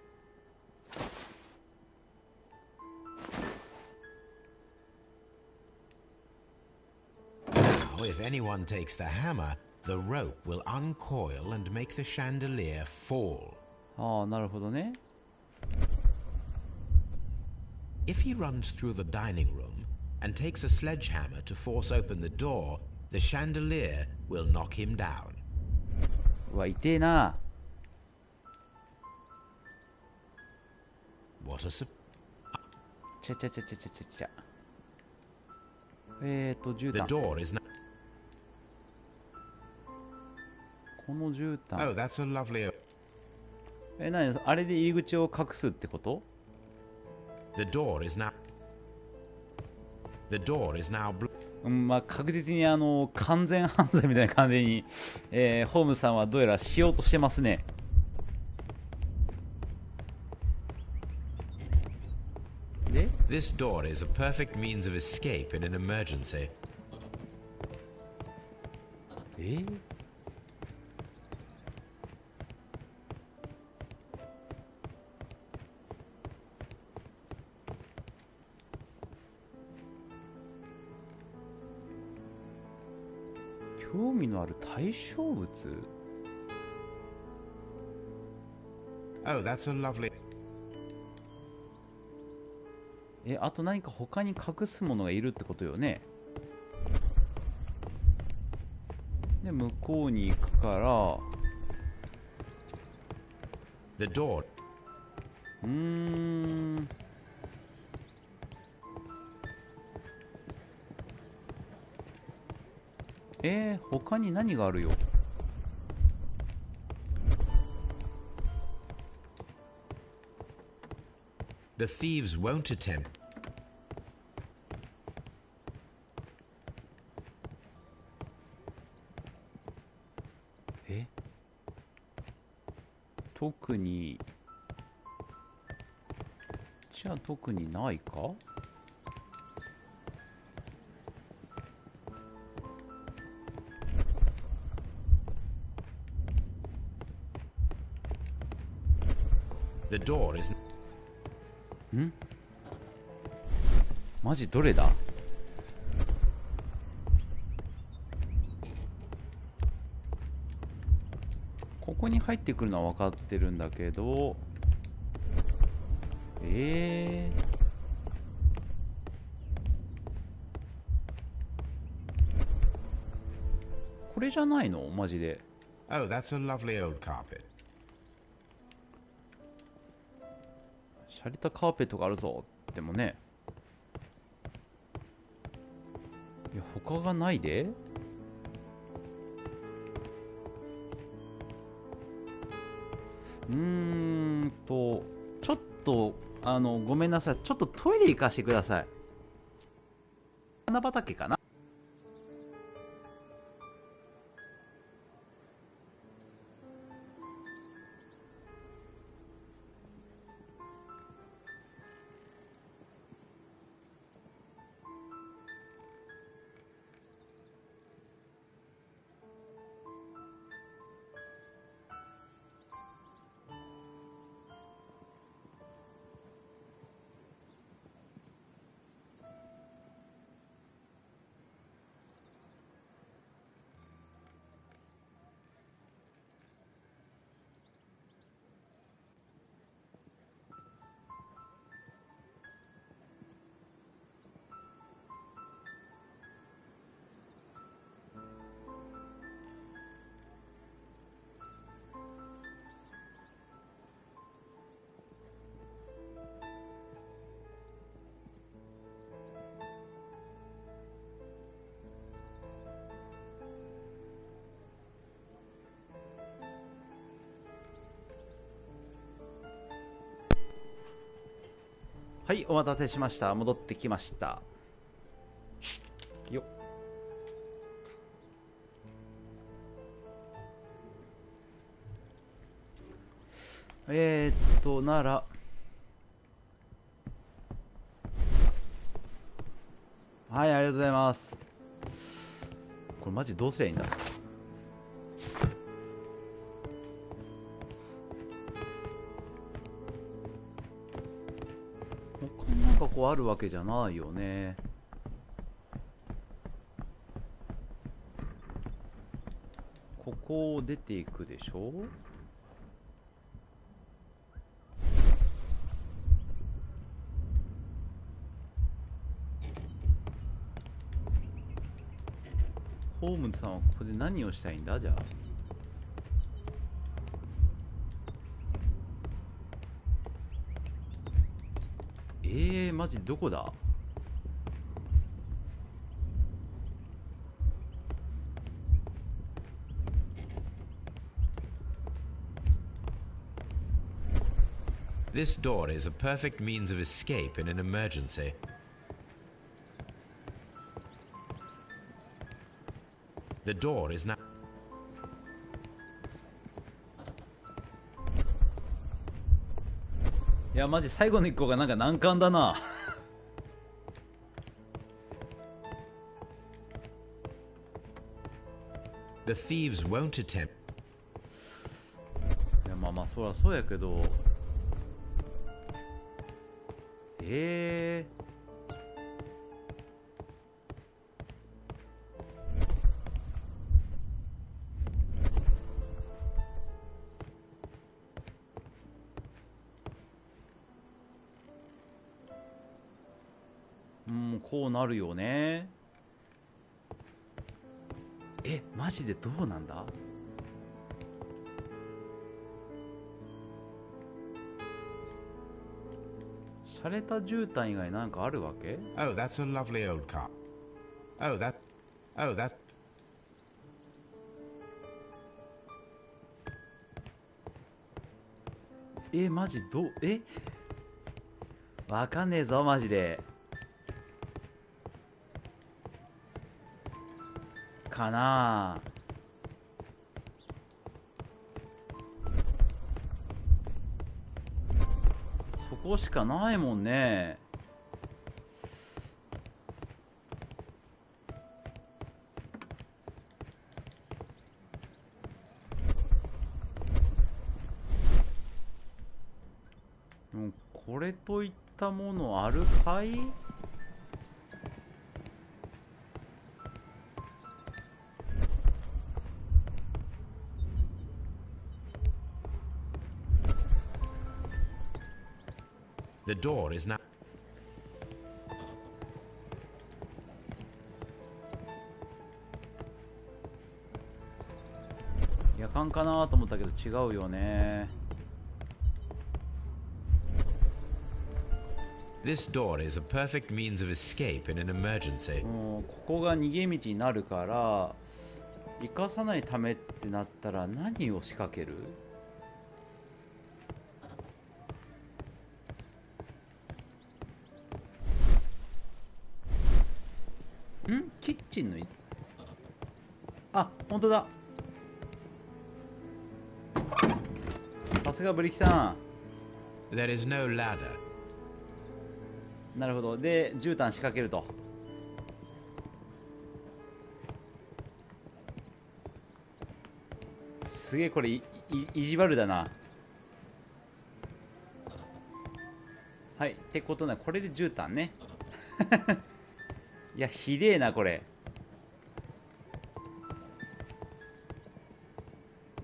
[SPEAKER 3] Now, if anyone takes the hammer, the rope will uncoil and make the chandelier fall.
[SPEAKER 1] なるほどね。
[SPEAKER 3] If he runs through the dining room and takes a sledgehammer to force open the door, the chandelier will knock him down.
[SPEAKER 1] うわ、痛えな。
[SPEAKER 3] What a surprise.
[SPEAKER 1] ちゃ。絨毯。
[SPEAKER 3] The door is now.
[SPEAKER 1] この絨毯。
[SPEAKER 3] Oh, that's a lovely.
[SPEAKER 1] 何あれで入り口を隠すってこと？
[SPEAKER 3] The door is now. The door is now.
[SPEAKER 1] まあ確実に完全犯罪みたいな感じに、ホームズさんはどうやらしようとしてますね。で
[SPEAKER 3] This door is a perfect means of escape in an emergency.
[SPEAKER 1] 興味のある対象物。
[SPEAKER 3] Oh, that's a lovely.
[SPEAKER 1] あと何か他に隠すものがいるってことよね。で向こうに行くから
[SPEAKER 3] The door.
[SPEAKER 1] 他に何があるよ。
[SPEAKER 3] The thieves won't attempt.
[SPEAKER 1] 特にじゃあ特にないか。
[SPEAKER 3] The door is.
[SPEAKER 1] マジどれだ。ここに入ってくるのは分かってるんだけど、これじゃないのマジで。
[SPEAKER 3] Oh, that's a lovely old carpet.
[SPEAKER 1] 洒落たカーペットがあるぞ。でもね、いや他がないで。ちょっとごめんなさい、ちょっとトイレ行かせてください。花畑かな。はい、お待たせしました。戻ってきましたよ。ならはい、ありがとうございます。これマジどうすりゃいいんだ。他になんかこうあるわけじゃないよね。ここを出ていくでしょ。ホームズさんはここで何をしたいんだ。じゃあマジどこだ。
[SPEAKER 3] This door is a perfect means of escape in an emergency. The door is now...
[SPEAKER 1] いやマジ最後の一個がなんか難関だな。
[SPEAKER 3] The thieves won't attempt.
[SPEAKER 1] いやまあまあそりゃそうやけど。こうなるよね。マジでどうなんだ。洒落た絨毯以外なんかあるわけ？
[SPEAKER 3] Oh, that's a lovely old car. Oh, that...
[SPEAKER 1] マジわかんねえぞマジで。かなあ。そこしかないもんね。これといったものあるかい
[SPEAKER 3] ？The door is now...
[SPEAKER 1] 夜間かなと思ったけど違うよね。
[SPEAKER 3] This door is a perfect means of escape in an emergency.
[SPEAKER 1] ここが逃げ道になるから生かさないためってなったら何を仕掛ける？キッチンの本当だ。さすがブリキさ
[SPEAKER 3] ん。There is no ladder.
[SPEAKER 1] なるほど。で絨毯仕掛けると。すげえこれ意地悪だな。はいってことね。これで絨毯ね。いやひでえなこれ。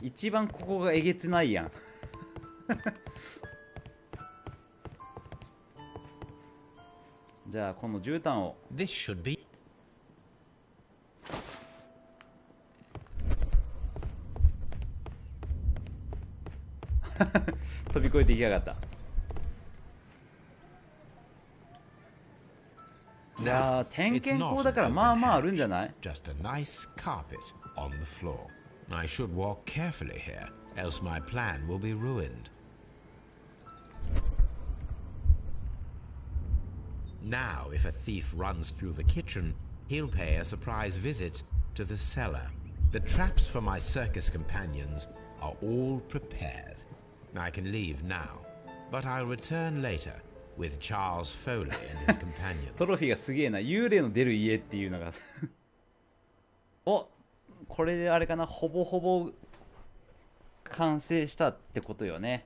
[SPEAKER 1] 一番ここがえげつないやん。じゃあこの絨毯を。
[SPEAKER 3] This should be...
[SPEAKER 1] 飛び越えていきやがった。いやー点検口だからまあまああるんじゃない？
[SPEAKER 3] Just a nice carpet on the floor. I should walk carefully here, else my plan will be ruined. Now, if a thief runs through the kitchen, he'll pay a surprise visit to the cellar. The traps for my circus companions are all prepared. I can leave now, but I'll return later with Charles Foley and his companions.
[SPEAKER 1] トロフィーがすげえな。幽霊の出る家っていうのがお、これであれかな、ほぼほぼ完成したってことよね。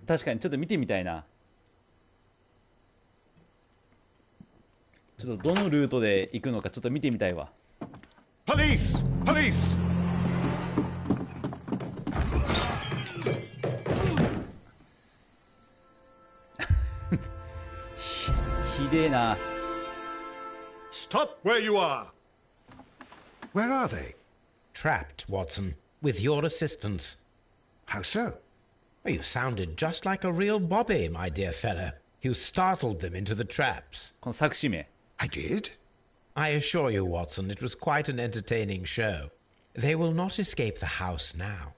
[SPEAKER 1] 確かにちょっと見てみたいな。ちょっとどのルートで行くのかちょっと見てみたいわ。
[SPEAKER 5] Police! Police!
[SPEAKER 1] ひでえな。
[SPEAKER 5] Stop where you are! Where are they?
[SPEAKER 3] Trapped, Watson, with your assistance.
[SPEAKER 5] How so?
[SPEAKER 3] Well, you sounded just like a real Bobby, my dear fellow. You startled them into the traps.
[SPEAKER 1] この作詞名。
[SPEAKER 5] I did?
[SPEAKER 3] I assure you, Watson, it was quite an entertaining show. They will not escape the house now.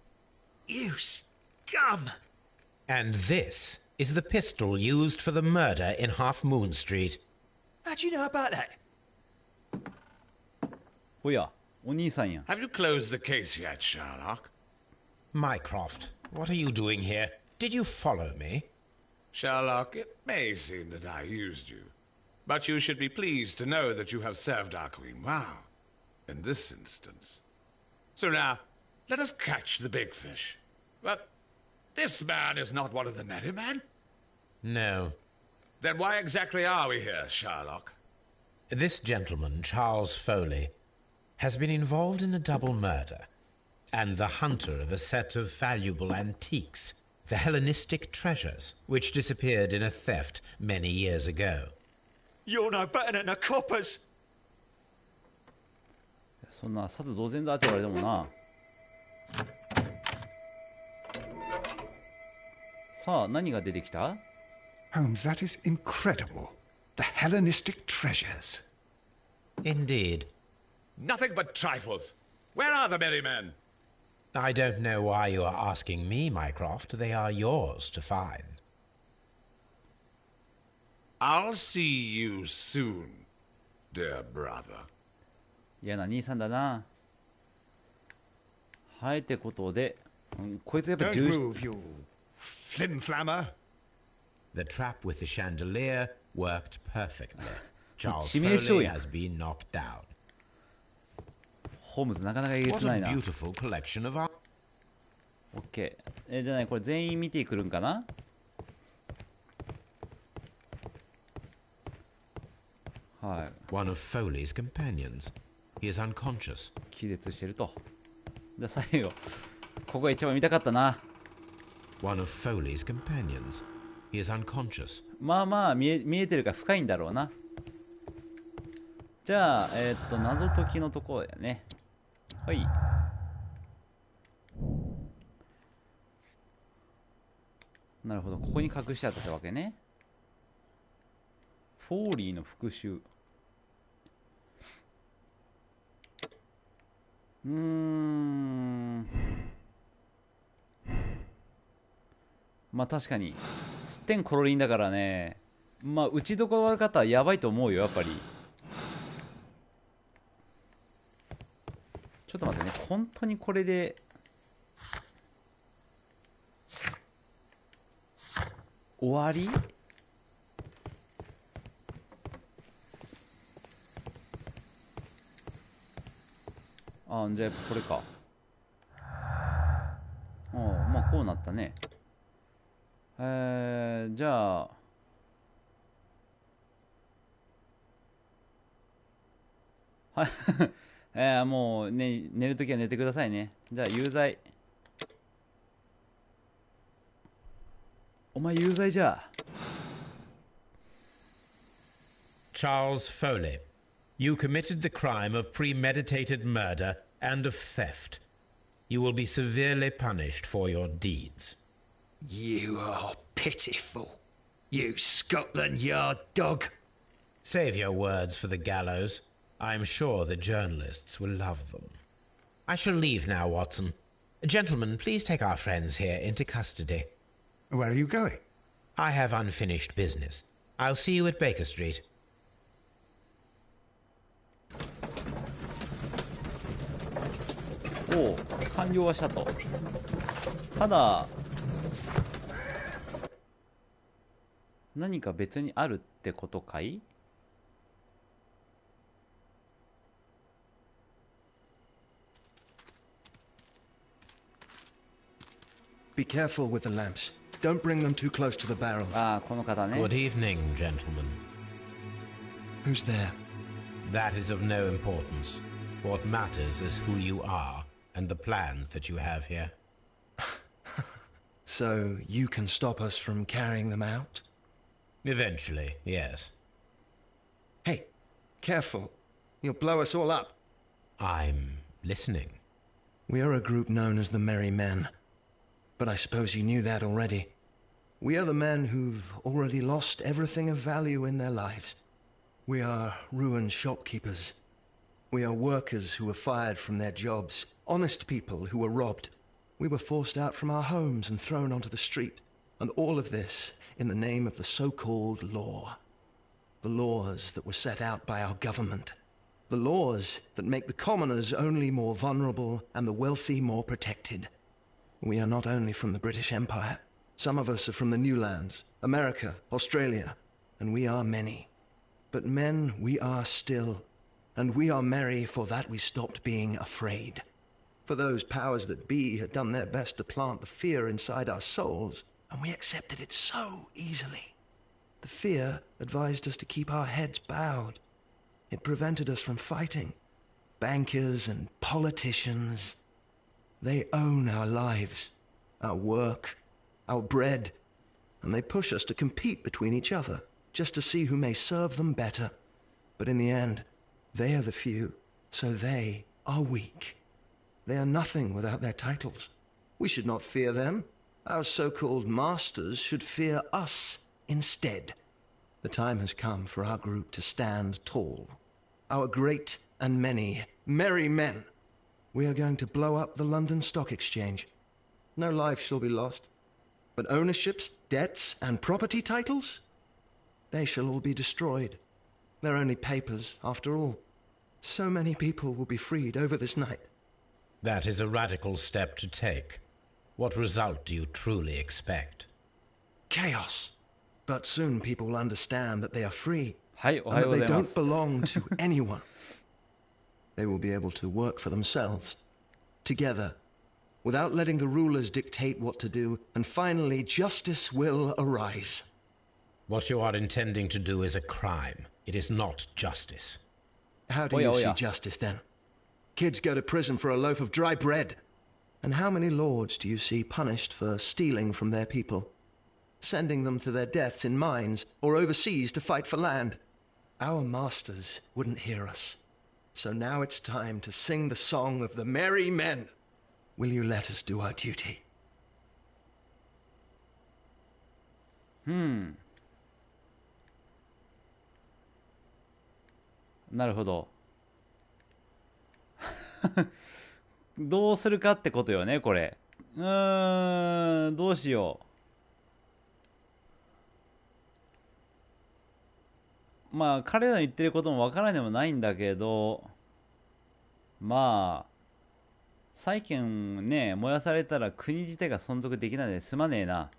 [SPEAKER 9] You scum!
[SPEAKER 3] And this is the pistol used for the murder in Half Moon Street.
[SPEAKER 9] How do you know about that?
[SPEAKER 1] おや、お兄さんや。
[SPEAKER 11] Have you closed the case yet, Sherlock?
[SPEAKER 3] Mycroft, what are you doing here? Did you follow me?
[SPEAKER 11] Sherlock, it may seem that I used you, but you should be pleased to know that you have served our queen well, in this instance. So now, let us catch the big fish. But this man is not one of the merry men?
[SPEAKER 3] No.
[SPEAKER 11] Then why exactly are we here, Sherlock?
[SPEAKER 3] This gentleman, Charles Foley, has been involved in a double murder, and the hunter of a set of valuable antiques, the Hellenistic treasures, which disappeared in a theft many years ago.
[SPEAKER 9] You're no better than the coppers!
[SPEAKER 1] そんな殺同然だって言われてもな。さあ、何が出てきた？
[SPEAKER 5] Holmes, that is incredible. The Hellenistic treasures.
[SPEAKER 3] Indeed.
[SPEAKER 11] Nothing but trifles. Where are the merry men?
[SPEAKER 3] I don't know why you are asking me, Mycroft. They are yours to find.
[SPEAKER 11] I'll see you soon, dear brother.
[SPEAKER 1] 嫌な兄さんだな。はい、ってことで、こいつやっぱ
[SPEAKER 5] Don't move, you flim-flammer.
[SPEAKER 3] The trap with the chandelier worked perfectly. Charles
[SPEAKER 1] 致命傷
[SPEAKER 3] Foley
[SPEAKER 1] やん。
[SPEAKER 3] has been knocked down.
[SPEAKER 1] ホームズなかなかえげ
[SPEAKER 3] What
[SPEAKER 1] つな
[SPEAKER 3] a
[SPEAKER 1] いな。
[SPEAKER 3] beautiful collection of art.
[SPEAKER 1] オッケー。じゃあね、これ全員見てくるんかな？はい。
[SPEAKER 3] One of Foley's companions. He is unconscious.
[SPEAKER 1] 気絶してると。じゃあ最後、ここが一番見たかったな。
[SPEAKER 3] One of Foley's companions. He is unconscious.
[SPEAKER 1] まあまあ見えてるから深いんだろうな。じゃあ、謎解きのところだよね。はい。なるほど、ここに隠してあったわけね。フォーリーの復讐。まあ確かにすってんころりんだからね。まあ打ちどころ悪かったらやばいと思うよ、やっぱり。ちょっと待ってね、本当にこれで終わり？あ、じゃあこれか。まあこうなったね。じゃあはいもう、ね、寝るときは寝てくださいね。じゃあ有罪。お前有罪じゃ。
[SPEAKER 3] Charles Foley, you committed the crime of premeditated murder and of theft. You will be severely punished for your deeds.
[SPEAKER 9] You are pitiful. You Scotland Yard dog.
[SPEAKER 3] Save your words for the gallows. I'm sure the journalists will love them. I shall leave now, Watson. Gentlemen, please take our friends here into custody.
[SPEAKER 5] Where are you going?
[SPEAKER 3] I have unfinished business. I'll see you at Baker Street.
[SPEAKER 1] おう、完了はしたと。ただ何か別にあるってことかい？
[SPEAKER 12] Be careful with the lamps. Don't bring them too close to the barrels.
[SPEAKER 1] ああ、この方ね。
[SPEAKER 3] Good evening, gentlemen.
[SPEAKER 12] Who's there?
[SPEAKER 3] That is of no importance. What matters is who you are and the plans that you have here.
[SPEAKER 12] So you can stop us from carrying them out?
[SPEAKER 3] Eventually, yes.
[SPEAKER 12] Hey, careful. You'll blow us all up.
[SPEAKER 3] I'm listening.
[SPEAKER 12] We are a group known as the Merry Men. But I suppose you knew that already. We are the men who've already lost everything of value in their lives. We are ruined shopkeepers. We are workers who were fired from their jobs. Honest people who were robbed. We were forced out from our homes and thrown onto the street. And all of this in the name of the so-called law. The laws that were set out by our government. The laws that make the commoners only more vulnerable and the wealthy more protected. We are not only from the British Empire. Some of us are from the new lands, America, Australia, and we are many. But men we are still, and we are merry for that we stopped being afraid. For those powers that be had done their best to plant the fear inside our souls, and we accepted it so easily. The fear advised us to keep our heads bowed. It prevented us from fighting. Bankers and politicians, they own our lives, our work, our bread, and they push us to compete between each other, just to see who may serve them better. But in the end, they are the few, so they are weak. They are nothing without their titles. We should not fear them. Our so-called masters should fear us instead. The time has come for our group to stand tall. Our great and many merry men. We are going to blow up the London Stock Exchange. No life shall be lost. But ownerships, debts, and property titles? They shall all be destroyed. They're only papers, after all. So many people will be freed over this night.
[SPEAKER 3] That is a radical step to take. What result do you truly expect?
[SPEAKER 12] Chaos. But soon people will understand that they are free.
[SPEAKER 1] はい、おは
[SPEAKER 12] And
[SPEAKER 1] ようご
[SPEAKER 12] that
[SPEAKER 1] ざ
[SPEAKER 12] they
[SPEAKER 1] いま
[SPEAKER 12] don't
[SPEAKER 1] す。
[SPEAKER 12] belong to anyone. They will be able to work for themselves. Together. Without letting the rulers dictate what to do. And finally, justice will arise.
[SPEAKER 3] What you are intending to do is a crime. It is not justice.
[SPEAKER 12] How do you see justice then? Kids go to prison for a loaf of dry bread. And how many lords do you see punished for stealing from their people? Sending them to their deaths in mines or overseas to fight for land? Our masters wouldn't hear us. So now it's time to sing the song of the merry men. Will you let us do our duty?
[SPEAKER 1] なるほど。どうするかってことよね、これ。どうしよう。まあ、彼らの言ってることもわからんでもないんだけど、まあ、債権ね、燃やされたら国自体が存続できないのですまねえな。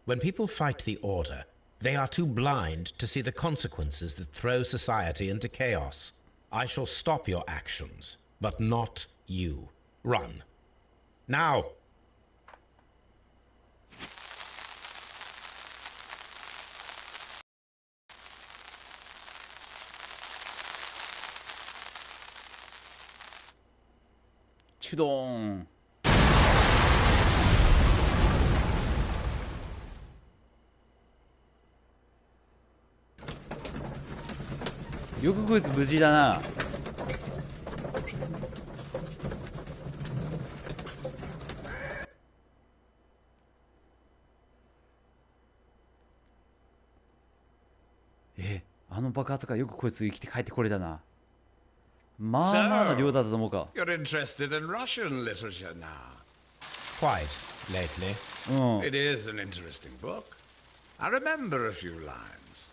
[SPEAKER 3] When people fight the order, they are too blind to see the consequences that throw society into chaos. I shall stop your actions, but not you. Run. Now!
[SPEAKER 1] Chudon. よくこいつ無事だな。あの爆発からよくこいつ生きて帰ってこれたな。まあまあな量だったと思うか。
[SPEAKER 11] You're interested in Russian literature now?
[SPEAKER 3] Quite lately.
[SPEAKER 11] It is an interesting book. I remember a few lines.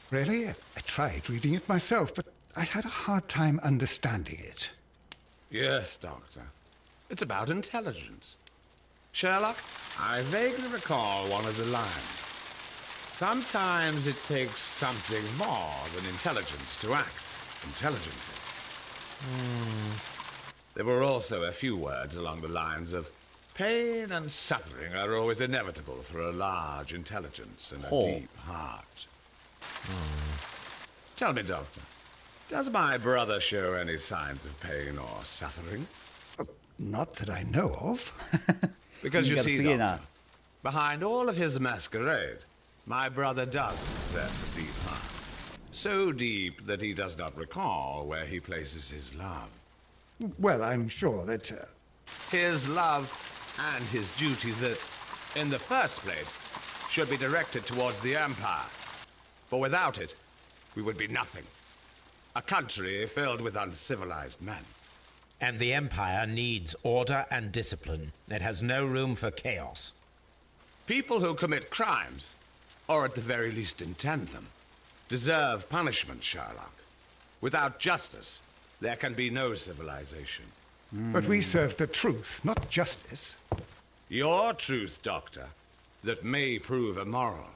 [SPEAKER 5] Really? I tried reading it myself, but I had a hard time understanding it.
[SPEAKER 11] Yes, Doctor. It's about intelligence. Sherlock, I vaguely recall one of the lines. Sometimes it takes something more than intelligence to act intelligently. There were also a few words along the lines of pain and suffering are always inevitable for a large intelligence and a deep heart. Tell me, Doctor, does my brother show any signs of pain or suffering?
[SPEAKER 5] Not that I know of.
[SPEAKER 11] Because you see, Doctor, behind all of his masquerade, my brother does possess a deep heart. So deep that he does not recall where he places his love.
[SPEAKER 5] Well, I'm sure that...
[SPEAKER 11] His love and his duty that, in the first place, should be directed towards the Empire. For without it, we would be nothing. A country filled with uncivilized men.
[SPEAKER 3] And the Empire needs order and discipline. It has no room for chaos.
[SPEAKER 11] People who commit crimes, or at the very least intend them, deserve punishment, Sherlock. Without justice, there can be no civilization.
[SPEAKER 5] But we serve the truth, not justice.
[SPEAKER 11] Your truth, Doctor, that may prove immoral.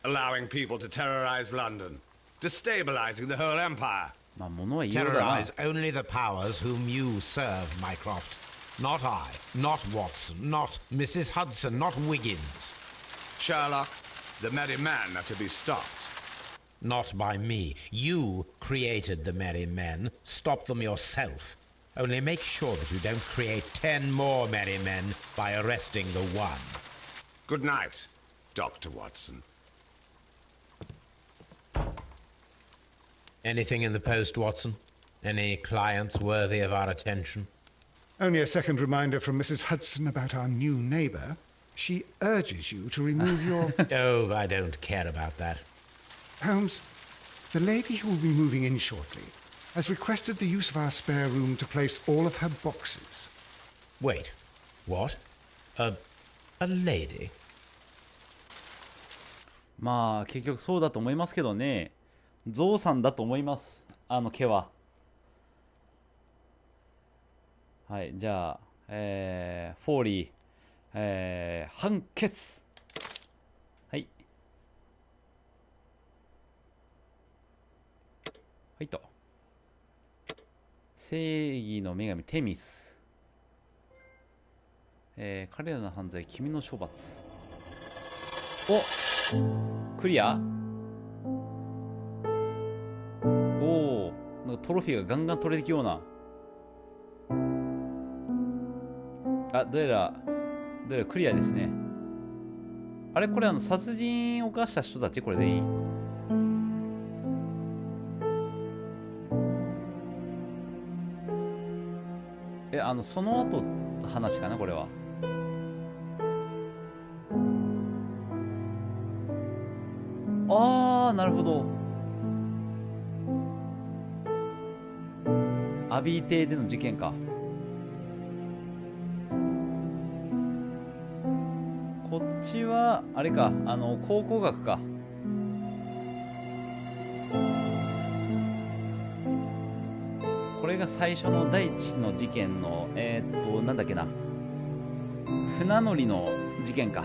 [SPEAKER 11] Allowing people to terrorize London, destabilizing the whole empire.
[SPEAKER 3] Terrorize only the powers whom you serve, Mycroft. Not I, not Watson, not Mrs. Hudson, not Wiggins.
[SPEAKER 11] Sherlock, the merry men are to be stopped.
[SPEAKER 3] Not by me. You created the merry men. Stop them yourself. Only make sure that you don't create 10 more merry men by arresting the one.
[SPEAKER 11] Good night, Dr. Watson.
[SPEAKER 3] Anything in the post, Watson? Any clients worthy of our attention?
[SPEAKER 5] Only a second reminder from Mrs. Hudson about our new neighbour. She urges you to remove your...
[SPEAKER 3] Oh, I don't care about that.
[SPEAKER 5] Holmes, the lady who will be moving in shortly has requested the use of our spare room to place all of her boxes.
[SPEAKER 3] Wait, what? A lady?
[SPEAKER 1] まあ結局そうだと思いますけどね。ゾウさんだと思います。あの毛は。はい、じゃあ、フォーリー、判決。はい。はいと。正義の女神テミス。彼らの犯罪、君の処罰。お、クリア。おお、なんかトロフィーがガンガン取れてきような。あ、どうやらクリアですね。あれこれ殺人を犯した人たちこれでいい？その後の話かなこれは。ああ、なるほど。アビー邸での事件か。こっちはあれか、考古学か。これが最初の第一の事件のなんだっけな、船乗りの事件か。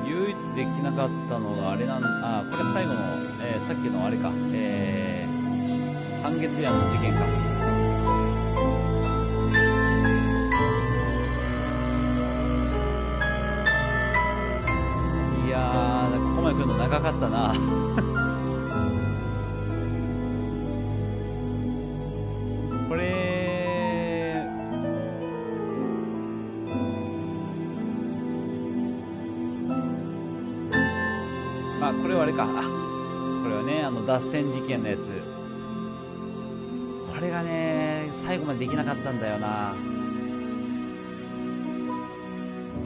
[SPEAKER 1] 唯一できなかったのがあれこれ最後の、さっきのあれか、半月夜の事件か。いやー、ここまで来るの長かったな。これこれはあれか。これはね、脱線事件のやつ。これがね、最後までできなかったんだよな。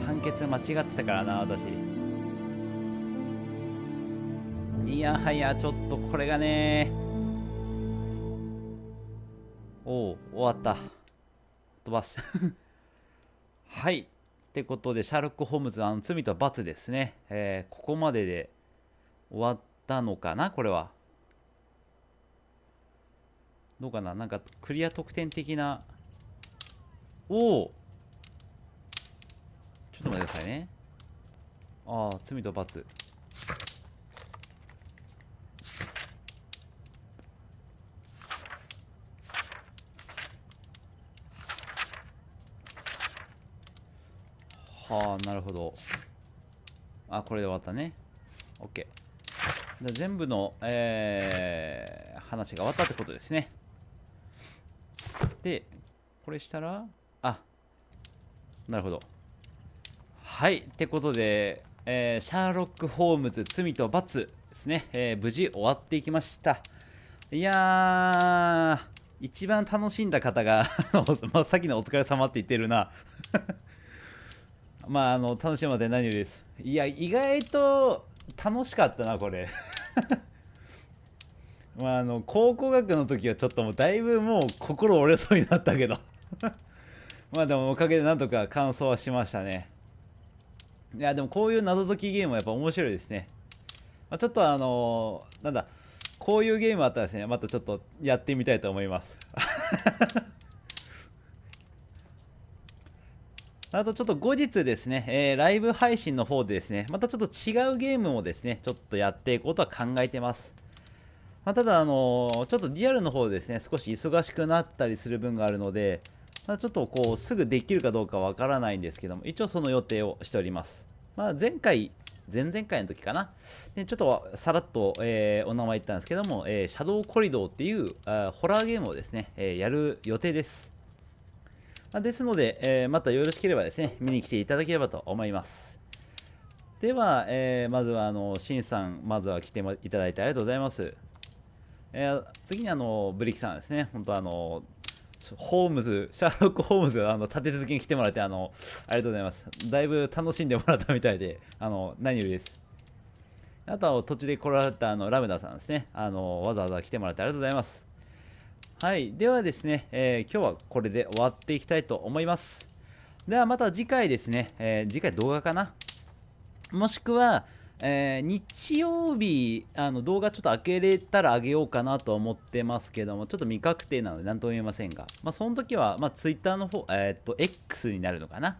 [SPEAKER 1] 判決間違ってたからな、私。いやはや、ちょっとこれがね。おう、終わった。飛ばす。はい。ってことで、シャーロック・ホームズ、罪と罰ですね。ここまでで終わったのかな、これは。どうかな、なんかクリア得点的な。おお。ちょっと待ってくださいね。ああ、罪と罰。はあ、なるほど。あ、これで終わったね。OK。全部の、話が終わったってことですね。で、これしたら、なるほど。はい、ってことで、シャーロック・ホームズ罪と罰ですね、無事終わっていきました。いやー、一番楽しんだ方がまあ、さっきのお疲れ様って言ってるなまあ楽しみまで何よりです。いや意外と楽しかったなこれまあ考古学の時はちょっともうだいぶもう心折れそうになったけどまあでもおかげでなんとか完走はしましたね。いやでもこういう謎解きゲームはやっぱ面白いですね。まあ、ちょっとなんだこういうゲームあったらですね、またちょっとやってみたいと思いますあとちょっと後日ですね、ライブ配信の方でですね、またちょっと違うゲームもですね、ちょっとやっていこうとは考えてます。まあ、ただちょっとリアルの方でですね、少し忙しくなったりする分があるので、まあ、ちょっとこうすぐできるかどうかわからないんですけども、一応その予定をしております。まあ、前々回の時かな。でちょっとさらっと、お名前言ったんですけども、シャドウコリドーっていうホラーゲームをですね、やる予定です。ですので、またよろしければですね、見に来ていただければと思います。では、まずはシンさん、まずは来ていただいてありがとうございます。次にブリキさんですね、本当ホームズ、シャーロック・ホームズが立て続けに来てもらってありがとうございます。だいぶ楽しんでもらったみたいで、何よりです。あとは途中で来られたラムダさんですね、わざわざ来てもらってありがとうございます。はい、ではですね、今日はこれで終わっていきたいと思います。ではまた次回ですね、次回動画かな、もしくは、日曜日動画ちょっと開けれたら上げようかなと思ってますけども、ちょっと未確定なので何とも言えませんが、まあ、その時は、まあ、Twitter の方、X になるのかな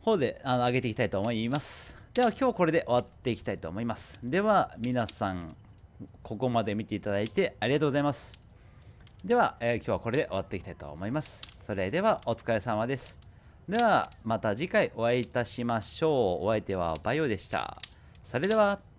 [SPEAKER 1] 方で上げていきたいと思います。では今日これで終わっていきたいと思います。では皆さんここまで見ていただいてありがとうございます。では、今日はこれで終わっていきたいと思います。それではお疲れ様です。ではまた次回お会いいたしましょう。お相手はバイオでした。それでは。